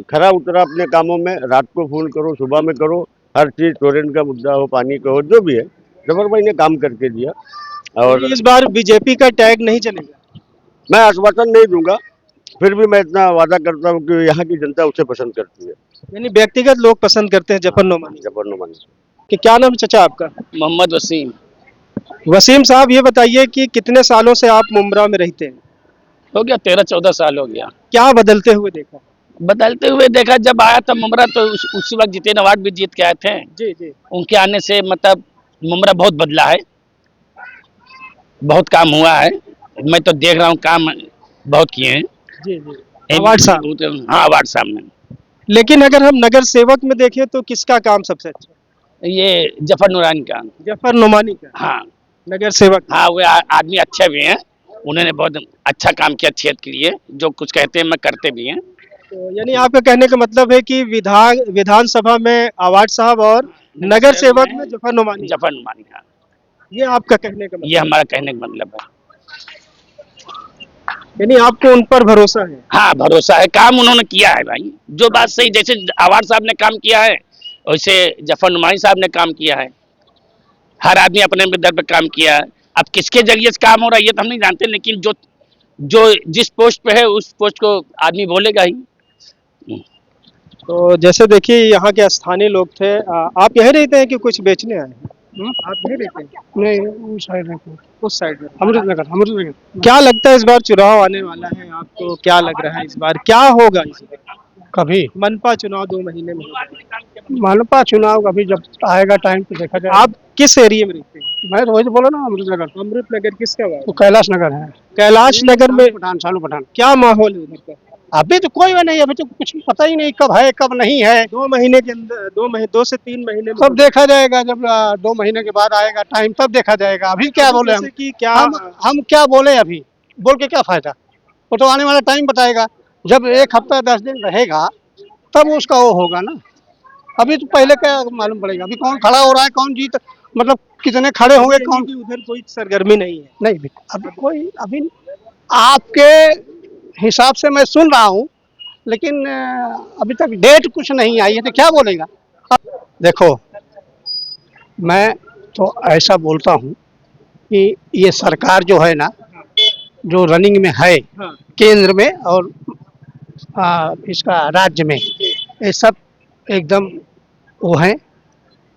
खरा उतरा अपने कामों में। रात को फ़ोन करो, सुबह में करो, हर चीज़ टोरेंट का मुद्दा हो, पानी का हो, जो भी है, जफर भाई ने काम करके दिया। और इस बार बीजेपी का टैग नहीं चलेगा? मैं आश्वासन नहीं दूंगा, फिर भी मैं इतना वादा करता हूँ कि यहाँ की जनता उसे पसंद करती है। यानी व्यक्तिगत लोग पसंद करते हैं जफर नुमानी? जफर नुमानी। कि क्या नाम चाचा आपका? मोहम्मद वसीम। वसीम साहब, ये बताइए कि कितने सालों से आप मुमरा में रहते हैं? हो गया 13-14 साल हो गया। क्या बदलते हुए देखा? बदलते हुए देखा, जब आया था मुमरा तो उस वक्त जितेंद्र अवार्ड भी जीत के आए थे। जी जी। उनके आने से मतलब मुमरा बहुत बदला है, बहुत काम हुआ है। मैं तो देख रहा हूँ काम बहुत किए हैं। जी जी। अवार्ड साहब? हाँ, अवार्ड साहब ने। लेकिन अगर हम नगर सेवक में देखें तो किसका काम सबसे अच्छा? ये जफर नुरानी का। जफर नुमानी का? हाँ, नगर सेवक। हाँ, वो आदमी अच्छे भी हैं, उन्होंने बहुत अच्छा काम किया क्षेत्र के लिए। जो कुछ कहते हैं मैं करते भी हैं। तो यानी आपका कहने का मतलब है कि विधानसभा में अवार्ड साहब और नगर सेवक में जफर नुमानी? जफर नुमानी का, ये आपका कहने का मतलब? ये हमारा कहने का मतलब है। यानी आपको उन पर भरोसा है? हाँ भरोसा है, काम उन्होंने किया है भाई, जो बात सही, जैसे आवार साहब ने काम किया है वैसे जफर नुमानी साहब ने काम किया है। हर आदमी अपने दर पे काम किया है। अब किसके जरिए से काम हो रहा है ये तो हम नहीं जानते, लेकिन जो जो जिस पोस्ट पे है उस पोस्ट को आदमी बोलेगा ही। तो जैसे देखिए यहाँ के स्थानीय लोग थे, आप यहीं रहते हैं कि कुछ बेचने आए हैं? आप यहीं रहते हैं? नहीं, उस साइड में। उस साइड में। अमृतनगर। क्या लगता है इस बार चुनाव आने वाला है, आपको क्या लग रहा है इस बार क्या होगा इस बार? कभी मनपा चुनाव 2 महीने में होगा। मनपा चुनाव कभी जब आएगा टाइम तो देखा जाएगा। आप किस एरिया में रहते हैं? मैं तो वही तो बोला ना, अमृतनगर। अमृतनगर किसका वार्ड? तो कैलाश नगर है। कैलाश नगर में पठान, सालू पठान। क्या माहौल है उधर का? अभी तो कोई नहीं, अभी तो कुछ पता ही नहीं कब है कब नहीं है। 2 महीने के अंदर 2 से 3 महीने में तब देखा जाएगा, जब 2 महीने के बाद आएगा टाइम तब देखा जाएगा। अभी क्या बोले हम कि क्या हम क्या बोले, अभी बोल के क्या फायदा? वो तो आने वाला टाइम बताएगा। जब 1 हफ्ता 10 दिन रहेगा तब उसका वो होगा ना। अभी तो पहले क्या मालूम पड़ेगा, अभी कौन खड़ा हो रहा है, कौन जीत, मतलब कितने खड़े होंगे, कौन। उधर कोई सरगर्मी नहीं है? नहीं अभी कोई, अभी आपके हिसाब से मैं सुन रहा हूँ, लेकिन अभी तक डेट कुछ नहीं आई है तो क्या बोलेगा। देखो मैं तो ऐसा बोलता हूँ कि ये सरकार जो है ना, जो रनिंग में है केंद्र में और इसका राज्य में, ये सब एकदम वो है,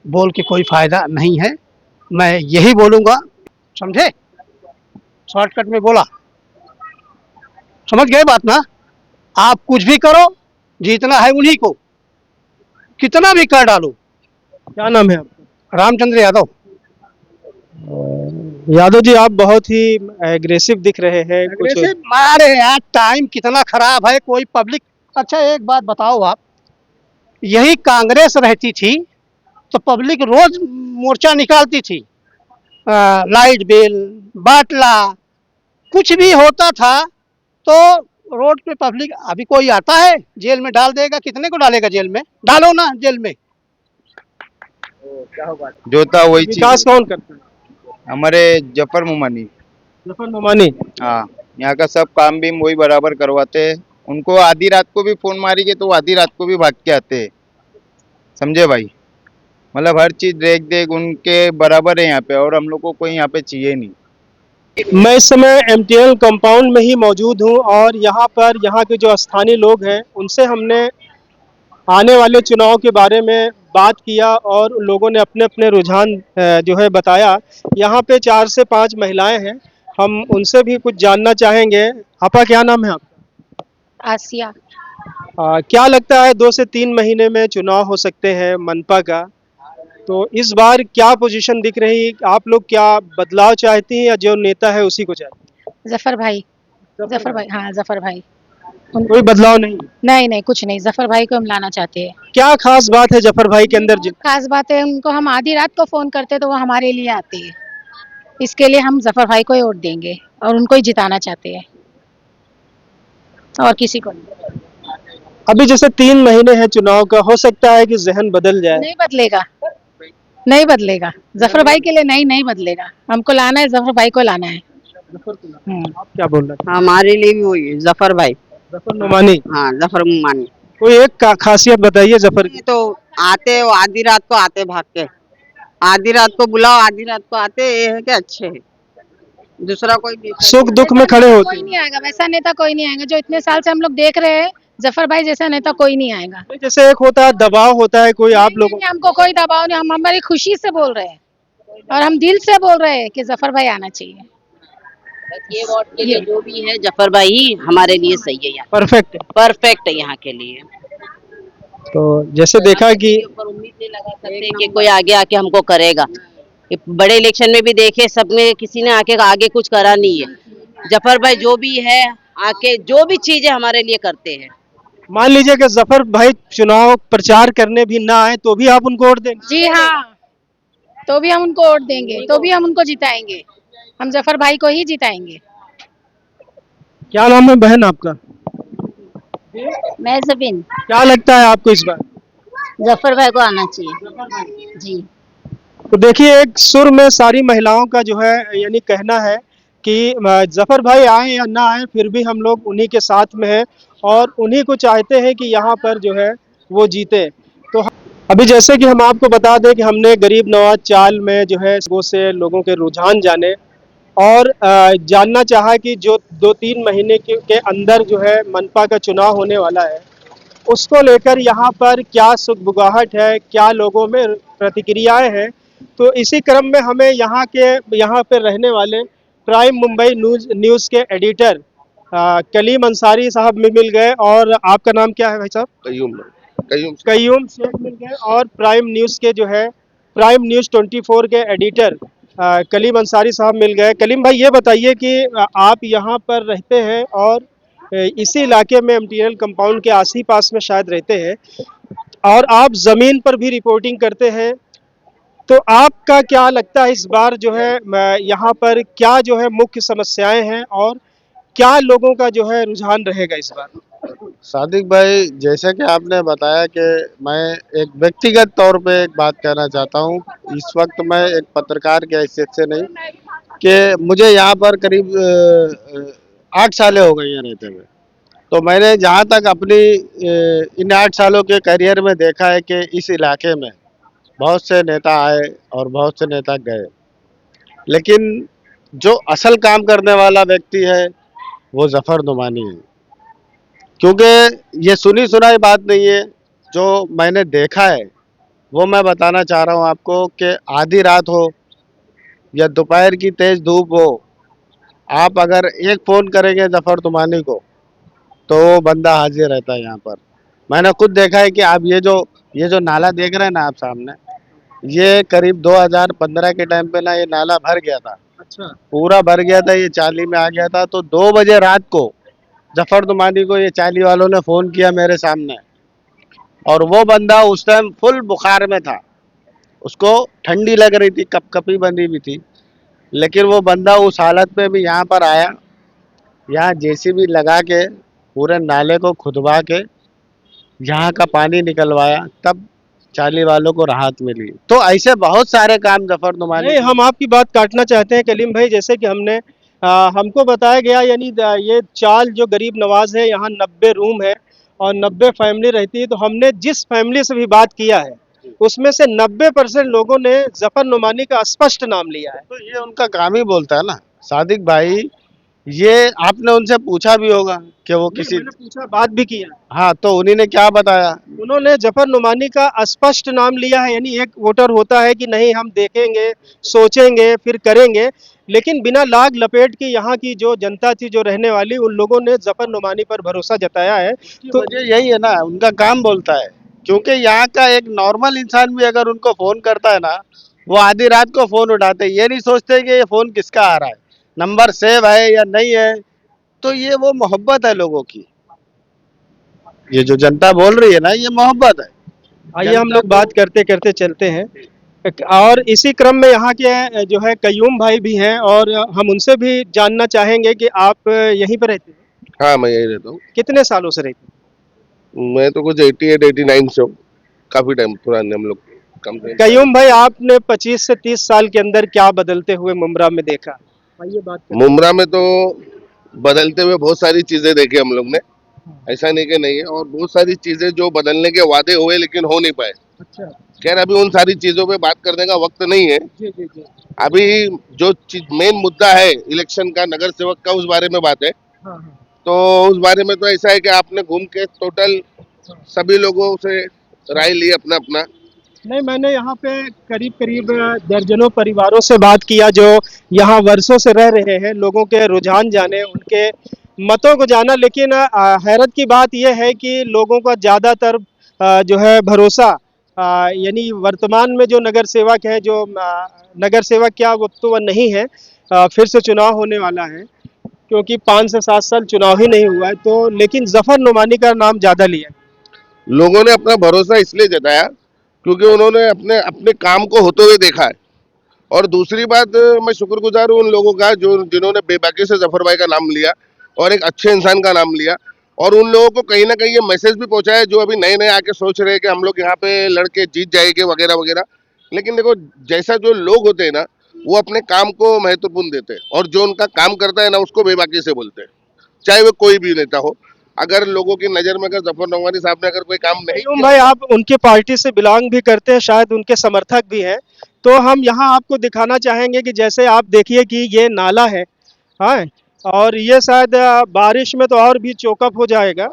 बोल के कोई फायदा नहीं है। मैं यही बोलूँगा, समझे, शॉर्टकट में बोला, समझ गए बात ना। आप कुछ भी करो, जीतना है उन्हीं को, कितना भी कर डालो। क्या नाम है आपका? रामचंद्र यादव। यादव जी, आप बहुत ही एग्रेसिव दिख रहे हैं। कुछ अरे यार टाइम कितना खराब है, कोई पब्लिक। अच्छा एक बात बताओ आप, यही कांग्रेस रहती थी तो पब्लिक रोज मोर्चा निकालती थी, लाइट बिल, बाटला, कुछ भी होता था तो रोड पे पब्लिक। अभी कोई आता है जेल में डाल देगा, कितने को डालेगा जेल में? डालो ना जेल में। जो था वही विकास कौन करता है? हमारे जफर मुमानी। जफर मुमानी? हाँ, यहाँ का सब काम भी वही बराबर करवाते हैं। उनको आधी रात को भी फोन मारेंगे तो आधी रात को भी भाग के आते हैं, समझे भाई। मतलब हर चीज देख देख उनके बराबर है यहाँ पे, और हम लोग को कोई यहाँ पे चाहिए नहीं। मैं इस समय MTL कंपाउंड में ही मौजूद हूँ और यहाँ पर यहाँ के जो स्थानीय लोग हैं उनसे हमने आने वाले चुनाव के बारे में बात किया और लोगों ने अपने अपने रुझान जो है बताया। यहाँ पे 4 से 5 महिलाएं हैं, हम उनसे भी कुछ जानना चाहेंगे। आपका क्या नाम है आपका? आसिया। क्या लगता है 2 से 3 महीने में चुनाव हो सकते हैं मनपा का, तो इस बार क्या पोजीशन दिख रही? आप लोग क्या बदलाव चाहती हैं या जो नेता है उसी को चाहती हैं? जफर भाई, हाँ जफर भाई। कोई बदलाव नहीं? नहीं कुछ नहीं, जफर भाई को हम लाना चाहते हैं। क्या खास बात है जफर भाई के अंदर? खास बात है, उनको हम आधी रात को फोन करते तो वो हमारे लिए आते हैं। इसके लिए हम जफर भाई को ही वोट देंगे और उनको ही जिताना चाहते हैं, और किसी को नहीं। अभी जैसे 3 महीने हैं चुनाव का, हो सकता है कि जहन बदल जाए। नहीं बदलेगा जफर भाई के लिए, नहीं बदलेगा। हमको लाना है, जफर भाई को लाना है। आप क्या बोल रहे हैं? हमारे लिए भी वही है, जफर भाई। जफर नुमानी? हाँ जफर नुमानी। कोई एक खासियत बताइए जफर की। तो आते वो आधी रात को आते भाग के, आधी रात को बुलाओ आधी रात को आते, ये है कि अच्छे है। दूसरा कोई सुख दुख में खड़े होते। कोई नहीं आएगा, वैसा नेता कोई नहीं आएगा जो इतने साल से हम लोग देख रहे हैं। जफर भाई जैसा नेता कोई नहीं आएगा। जैसे एक होता है दबाव होता है कोई, आप लोगों हमको कोई दबाव नहीं, हम हमारी खुशी से बोल रहे हैं और हम दिल से बोल रहे हैं कि जफर भाई आना चाहिए। ये वोट के लिए जो भी है जफर भाई ही हमारे लिए सही है, यहाँ परफेक्ट है यहाँ के लिए। तो जैसे देखा कि उम्मीद नहीं लगा सकते कि कोई आगे आके हमको करेगा। बड़े इलेक्शन में भी देखे, सब में किसी ने आगे कुछ करा नहीं है। जफर भाई जो भी है आके जो भी चीजें हमारे लिए करते हैं। मान लीजिए कि जफर भाई चुनाव प्रचार करने भी ना आए तो भी आप उनको वोट देंगे? जी हाँ, तो भी हम उनको वोट देंगे, तो भी हम उनको जिताएंगे। हम जफर भाई को ही जिताएंगे। क्या नाम है बहन आपका? मैं जबीन। क्या लगता है आपको इस बार? जफर भाई को आना चाहिए जी। तो देखिए एक सुर में सारी महिलाओं का जो है यानी कहना है कि जफ़र भाई आए या ना आए फिर भी हम लोग उन्हीं के साथ में हैं और उन्हीं को चाहते हैं कि यहाँ पर जो है वो जीते। तो अभी जैसे कि हम आपको बता दें कि हमने गरीब नवाज चाल में जो है वो से लोगों के रुझान जाने और जानना चाहा कि जो 2-3 महीने के अंदर जो है मनपा का चुनाव होने वाला है, उसको लेकर यहाँ पर क्या सुगबुगाहट है, क्या लोगों में प्रतिक्रियाएं हैं। तो इसी क्रम में हमें यहाँ पे रहने वाले प्राइम मुंबई न्यूज़ के एडिटर कलीम अंसारी साहब भी मिल गए। और आपका नाम क्या है भाई साहब? कयूम शेख मिल गए। और प्राइम न्यूज़ के जो है प्राइम न्यूज़ 24 के एडिटर कलीम अंसारी साहब मिल गए। कलीम भाई ये बताइए कि आप यहाँ पर रहते हैं और इसी इलाके में एमटीएनएल कंपाउंड के आस ही पास में शायद रहते हैं और आप ज़मीन पर भी रिपोर्टिंग करते हैं, तो आपका क्या लगता है इस बार जो है यहाँ पर क्या जो है मुख्य समस्याएं हैं और क्या लोगों का जो है रुझान रहेगा इस बार? सादिक भाई, जैसे कि आपने बताया कि मैं एक व्यक्तिगत तौर पे एक बात कहना चाहता हूँ। इस वक्त मैं एक पत्रकार की हैसियत से नहीं, कि मुझे यहाँ पर करीब 8 सालें हो गई हैं रहते हुए। तो मैंने जहाँ तक अपनी इन 8 सालों के करियर में देखा है कि इस इलाके में बहुत से नेता आए और बहुत से नेता गए, लेकिन जो असल काम करने वाला व्यक्ति है वो ज़फ़र नुमानी है। क्योंकि ये सुनी सुनाई बात नहीं है, जो मैंने देखा है वो मैं बताना चाह रहा हूँ आपको कि आधी रात हो या दोपहर की तेज़ धूप हो, आप अगर एक फ़ोन करेंगे ज़फ़र नुमानी को तो वो बंदा हाजिर रहता है यहाँ पर। मैंने खुद देखा है कि आप ये जो नाला देख रहे हैं ना आप सामने, ये करीब 2015 के टाइम पे ना ये नाला भर गया था। अच्छा। पूरा भर गया था, ये चाली में आ गया था। तो 2 बजे रात को ज़फ़र नुमानी को ये चाली वालों ने फ़ोन किया मेरे सामने, और वो बंदा उस टाइम फुल बुखार में था, उसको ठंडी लग रही थी, कपकपी बंधी भी थी, लेकिन वो बंदा उस हालत में भी यहाँ पर आया, यहाँ जेसीबी लगा के पूरे नाले को खुदवा के यहाँ का पानी निकलवाया, तब चाली वालों को राहत मिली। तो ऐसे बहुत सारे काम ज़फ़र नुमानी। नहीं, हम आपकी बात काटना चाहते हैं कलीम भाई। जैसे कि हमको बताया गया, यानी ये चाल जो गरीब नवाज है, यहाँ 90 रूम है और 90 फैमिली रहती है। तो हमने जिस फैमिली से भी बात किया है उसमें से 90% लोगों ने ज़फ़र नुमानी का स्पष्ट नाम लिया है। तो ये उनका काम ही बोलता है ना सादिक भाई। ये आपने उनसे पूछा भी होगा कि वो किसी मैंने पूछा, बात भी किया। हाँ, तो उन्हीं ने क्या बताया? उन्होंने ज़फ़र नुमानी का स्पष्ट नाम लिया है। यानी एक वोटर होता है कि नहीं हम देखेंगे, सोचेंगे, फिर करेंगे, लेकिन बिना लाग लपेट के यहाँ की जो जनता थी जो रहने वाली, उन लोगों ने ज़फ़र नुमानी पर भरोसा जताया है। तो वजह यही है ना, उनका काम बोलता है। क्योंकि यहाँ का एक नॉर्मल इंसान भी अगर उनको फ़ोन करता है ना, वो आधी रात को फ़ोन उठाते, ये नहीं सोचते कि ये फ़ोन किसका आ रहा है, नंबर सेव है या नहीं है। तो ये वो मोहब्बत है लोगों की, ये जो जनता बोल रही है ना, ये मोहब्बत है। आइए हम लोग बात करते करते चलते हैं। और इसी क्रम में यहाँ के जो है कयूम भाई भी हैं और हम उनसे भी जानना चाहेंगे कि आप यहीं पर रहते हैं? हाँ, मैं यही रहता हूँ। कितने सालों से रहते हैं? मैं तो कुछ 88-89 से हूँ, काफी टाइम पुराने हम लोग। कयूम भाई, आपने 25 से 30 साल के अंदर क्या बदलते हुए मुमरा में देखा? आइए बात करते हैं। मुमरा में तो बदलते हुए बहुत सारी चीजें देखी हम लोग ने, ऐसा नहीं कि नहीं है, और बहुत सारी चीजें जो बदलने के वादे हुए लेकिन हो नहीं पाए। अच्छा। खैर, अभी उन सारी चीजों पे बात करने का वक्त नहीं है। जी जी जी। अभी जो मेन मुद्दा है इलेक्शन का, नगर सेवक का, उस बारे में बात है। हाँ हाँ। तो उस बारे में तो ऐसा है कि आपने घूम के टोटल सभी लोगों से राय ली अपना अपना। नहीं, मैंने यहाँ पे करीब करीब दर्जनों परिवारों से बात किया जो यहाँ वर्षों से रह रहे हैं, लोगों के रुझान जाने, उनके मतों को जाना। लेकिन हैरत की बात यह है कि लोगों का ज़्यादातर जो है भरोसा, यानी वर्तमान में जो नगर सेवक है, जो नगर सेवक क्या वो तो वह नहीं है, फिर से चुनाव होने वाला है क्योंकि 5 से 7 साल चुनाव ही नहीं हुआ है। तो लेकिन ज़फ़र नुमानी का नाम ज़्यादा लिया। लोगों ने अपना भरोसा इसलिए जताया क्योंकि उन्होंने अपने अपने काम को होते हुए देखा है। और दूसरी बात, मैं शुक्रगुजार हूँ उन लोगों का जिन्होंने बेबाकी से ज़फ़र भाई का नाम लिया और एक अच्छे इंसान का नाम लिया, और उन लोगों को कहीं ना कहीं ये मैसेज भी पहुंचाया जो अभी नए नए आके सोच रहे हैं कि हम लोग यहाँ पे लड़के जीत जाएंगे वगैरह वगैरह। लेकिन देखो, जैसा जो लोग होते हैं ना, वो अपने काम को महत्वपूर्ण देते हैं और जो उनका काम करता है ना उसको बेबाकी से बोलते हैं, चाहे वो कोई भी नेता हो। अगर लोगों की नज़र में अगर जफर नोमानी साहब ने अगर कोई काम नहीं कयूम भाई, आप उनकी पार्टी से बिलोंग भी करते हैं, शायद उनके समर्थक भी हैं, तो हम यहाँ आपको दिखाना चाहेंगे कि जैसे आप देखिए कि ये नाला है, हाँ, और ये शायद बारिश में तो और भी चौकअप हो जाएगा,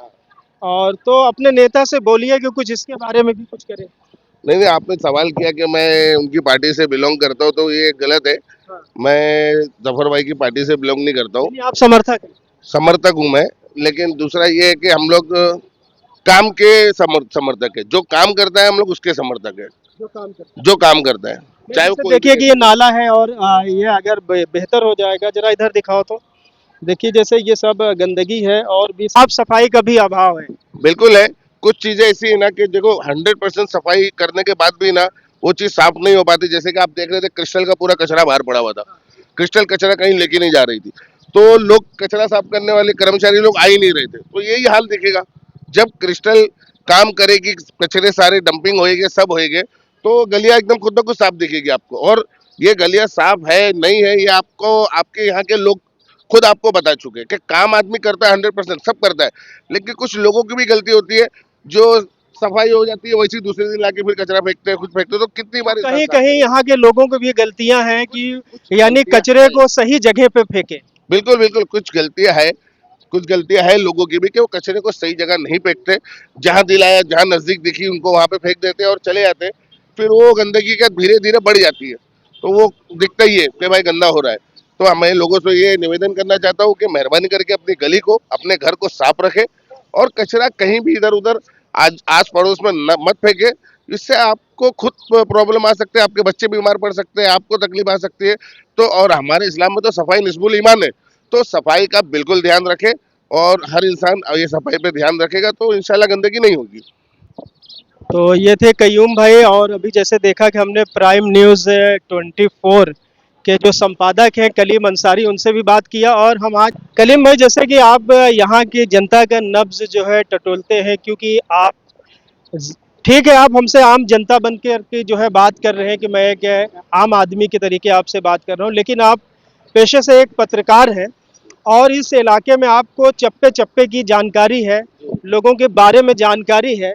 और तो अपने नेता से बोलिए कि कुछ इसके बारे में भी कुछ करें। नहीं नहीं, आपने सवाल किया कि मैं उनकी पार्टी से बिलोंग करता हूँ, तो ये गलत है। मैं जफर भाई की पार्टी से बिलोंग नहीं करता हूँ। आप समर्थक हैं? समर्थक हूँ मैं, लेकिन दूसरा ये है कि हम लोग काम के समर्थक है। जो काम करता है हम लोग उसके समर्थक है, जो काम करता है, चाहे वो कोई देखिए कि ये नाला है और ये अगर बेहतर हो जाएगा, जरा इधर दिखाओ तो देखिए, जैसे ये सब गंदगी है और भी साफ सफाई का भी अभाव है। बिल्कुल है। कुछ चीजें ऐसी है ना कि देखो 100% सफाई करने के बाद भी ना वो चीज साफ नहीं हो पाती। जैसे कि आप देख रहे थे क्रिस्टल का पूरा कचरा बाहर पड़ा हुआ था, क्रिस्टल कचरा कहीं लेके नहीं जा रही थी, तो लोग कचरा साफ करने वाले कर्मचारी लोग आ ही नहीं रहे थे। तो यही हाल दिखेगा जब क्रिस्टल काम करेगी, कचरे सारे डंपिंग होएंगे, सब होएंगे, तो गलियां एकदम खुद ब खुद साफ दिखेगी आपको। और ये गलियां साफ है नहीं है ये आपको आपके यहाँ के लोग खुद आपको बता चुके हैं कि काम आदमी करता है 100%, सब करता है, लेकिन कुछ लोगों की भी गलती होती है। जो सफाई हो जाती है वैसे दूसरे दिन लाके फिर कचरा फेंकते हैं, खुद फेंकते हैं, तो कितनी बार कहीं कहीं यहाँ के लोगों को भी गलतियां हैं कि यानी कचरे को सही जगह पे फेंके। बिल्कुल बिल्कुल, कुछ गलतियां है लोगों की भी कि वो कचरे को सही जगह नहीं फेंकते। जहाँ दिलाया, जहाँ नजदीक दिखी उनको वहां पे फेंक देते हैं और चले जाते हैं। फिर वो गंदगी का धीरे धीरे बढ़ जाती है, तो वो दिखता ही है कि भाई गंदा हो रहा है। तो मैं लोगों से ये निवेदन करना चाहता हूँ कि मेहरबानी करके अपनी गली को, अपने घर को साफ रखें और कचरा कहीं भी इधर उधर आस पड़ोस में मत फेंके। इससे आपको खुद प्रॉब्लम आ सकते हैं, आपके बच्चे बीमार पड़ सकते हैं, आपको तकलीफ आ सकती है। तो और हमारे इस्लाम में तो सफाई निस्बुल ईमान है, तो सफाई का बिल्कुल ध्यान रखें और हर इंसान ये सफाई पे ध्यान रखेगा तो इंशाल्लाह गंदगी नहीं होगी। तो ये थे कयूम भाई, और अभी जैसे देखा कि हमने प्राइम न्यूज़ 24 के जो संपादक हैं कलीम अंसारी, उनसे भी बात किया। और हम आज कलीम भाई, जैसे कि आप यहाँ की जनता का नब्ज जो है टटोलते हैं, क्योंकि आप ठीक है, आप हमसे आम जनता बन के जो है बात कर रहे हैं कि मैं एक आम आदमी के तरीके आपसे बात कर रहा हूँ, लेकिन आप पेशे से एक पत्रकार हैं और इस इलाके में आपको चप्पे चप्पे की जानकारी है, लोगों के बारे में जानकारी है।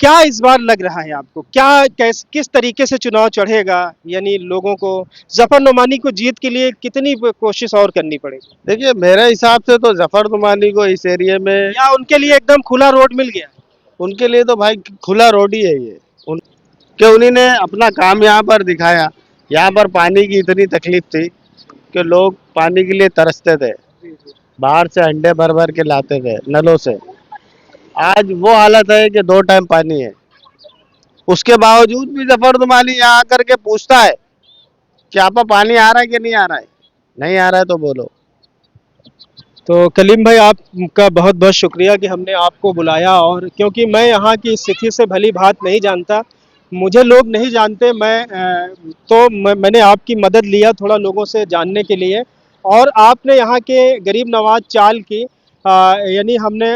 क्या इस बार लग रहा है आपको, क्या किस तरीके से चुनाव चढ़ेगा, यानी लोगों को जफर नोमानी को जीत के लिए कितनी कोशिश और करनी पड़ेगी? देखिए मेरे हिसाब से तो जफर नुमानी को इस एरिया में, या उनके लिए एकदम खुला रोड मिल गया? उनके लिए तो भाई खुला रोड ही है ये, कि उन्होंने अपना काम यहाँ पर दिखाया। यहाँ पर पानी की इतनी तकलीफ थी कि लोग पानी के लिए तरसते थे, बाहर से अंडे भर भर के लाते थे नलों से। आज वो हालत है कि 2 टाइम पानी है, उसके बावजूद भी जफर नुमानी यहाँ आकर के पूछता है कि आप पानी आ रहा है कि नहीं आ रहा है। नहीं आ रहा है तो बोलो। तो कलीम भाई, आपका बहुत बहुत शुक्रिया कि हमने आपको बुलाया, और क्योंकि मैं यहाँ की स्थिति से भली भात नहीं जानता, मुझे लोग नहीं जानते, मैंने आपकी मदद लिया थोड़ा लोगों से जानने के लिए। और आपने यहाँ के गरीब नवाज चाल की यानी हमने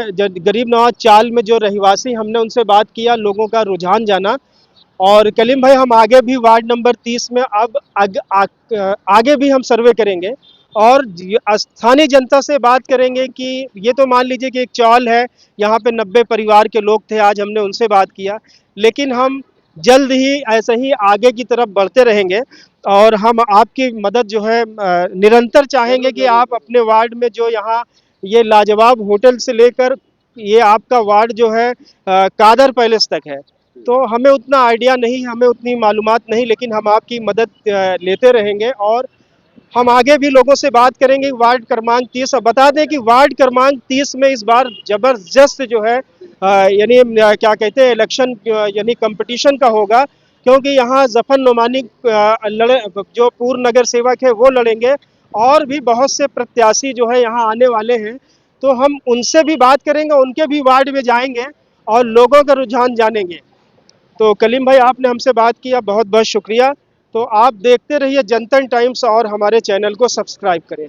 गरीब नवाज चाल में जो रहवासी, हमने उनसे बात किया, लोगों का रुझान जाना। और कलीम भाई, हम आगे भी वार्ड नंबर 30 में अब आगे भी हम सर्वे करेंगे और स्थानीय जनता से बात करेंगे कि ये तो मान लीजिए कि एक चौल है, यहाँ पे 90 परिवार के लोग थे, आज हमने उनसे बात किया, लेकिन हम जल्द ही ऐसे ही आगे की तरफ बढ़ते रहेंगे और हम आपकी मदद जो है निरंतर चाहेंगे कि आप अपने वार्ड में जो यहाँ ये लाजवाब होटल से लेकर ये आपका वार्ड जो है कादर पैलेस तक है, तो हमें उतना आइडिया नहीं, हमें उतनी मालूमात नहीं, लेकिन हम आपकी मदद लेते रहेंगे और हम आगे भी लोगों से बात करेंगे। वार्ड क्रमांक 30, बता दें कि वार्ड क्रमांक 30 में इस बार जबरदस्त जो है यानी क्या कहते हैं इलेक्शन यानी कंपटीशन का होगा, क्योंकि यहाँ जफर नोमानी जो पूर्व नगर सेवक है वो लड़ेंगे और भी बहुत से प्रत्याशी जो है यहाँ आने वाले हैं, तो हम उनसे भी बात करेंगे, उनके भी वार्ड में जाएंगे और लोगों का रुझान जानेंगे। तो कलीम भाई, आपने हमसे बात किया, बहुत बहुत शुक्रिया। तो आप देखते रहिए जनतन टाइम्स और हमारे चैनल को सब्सक्राइब करें।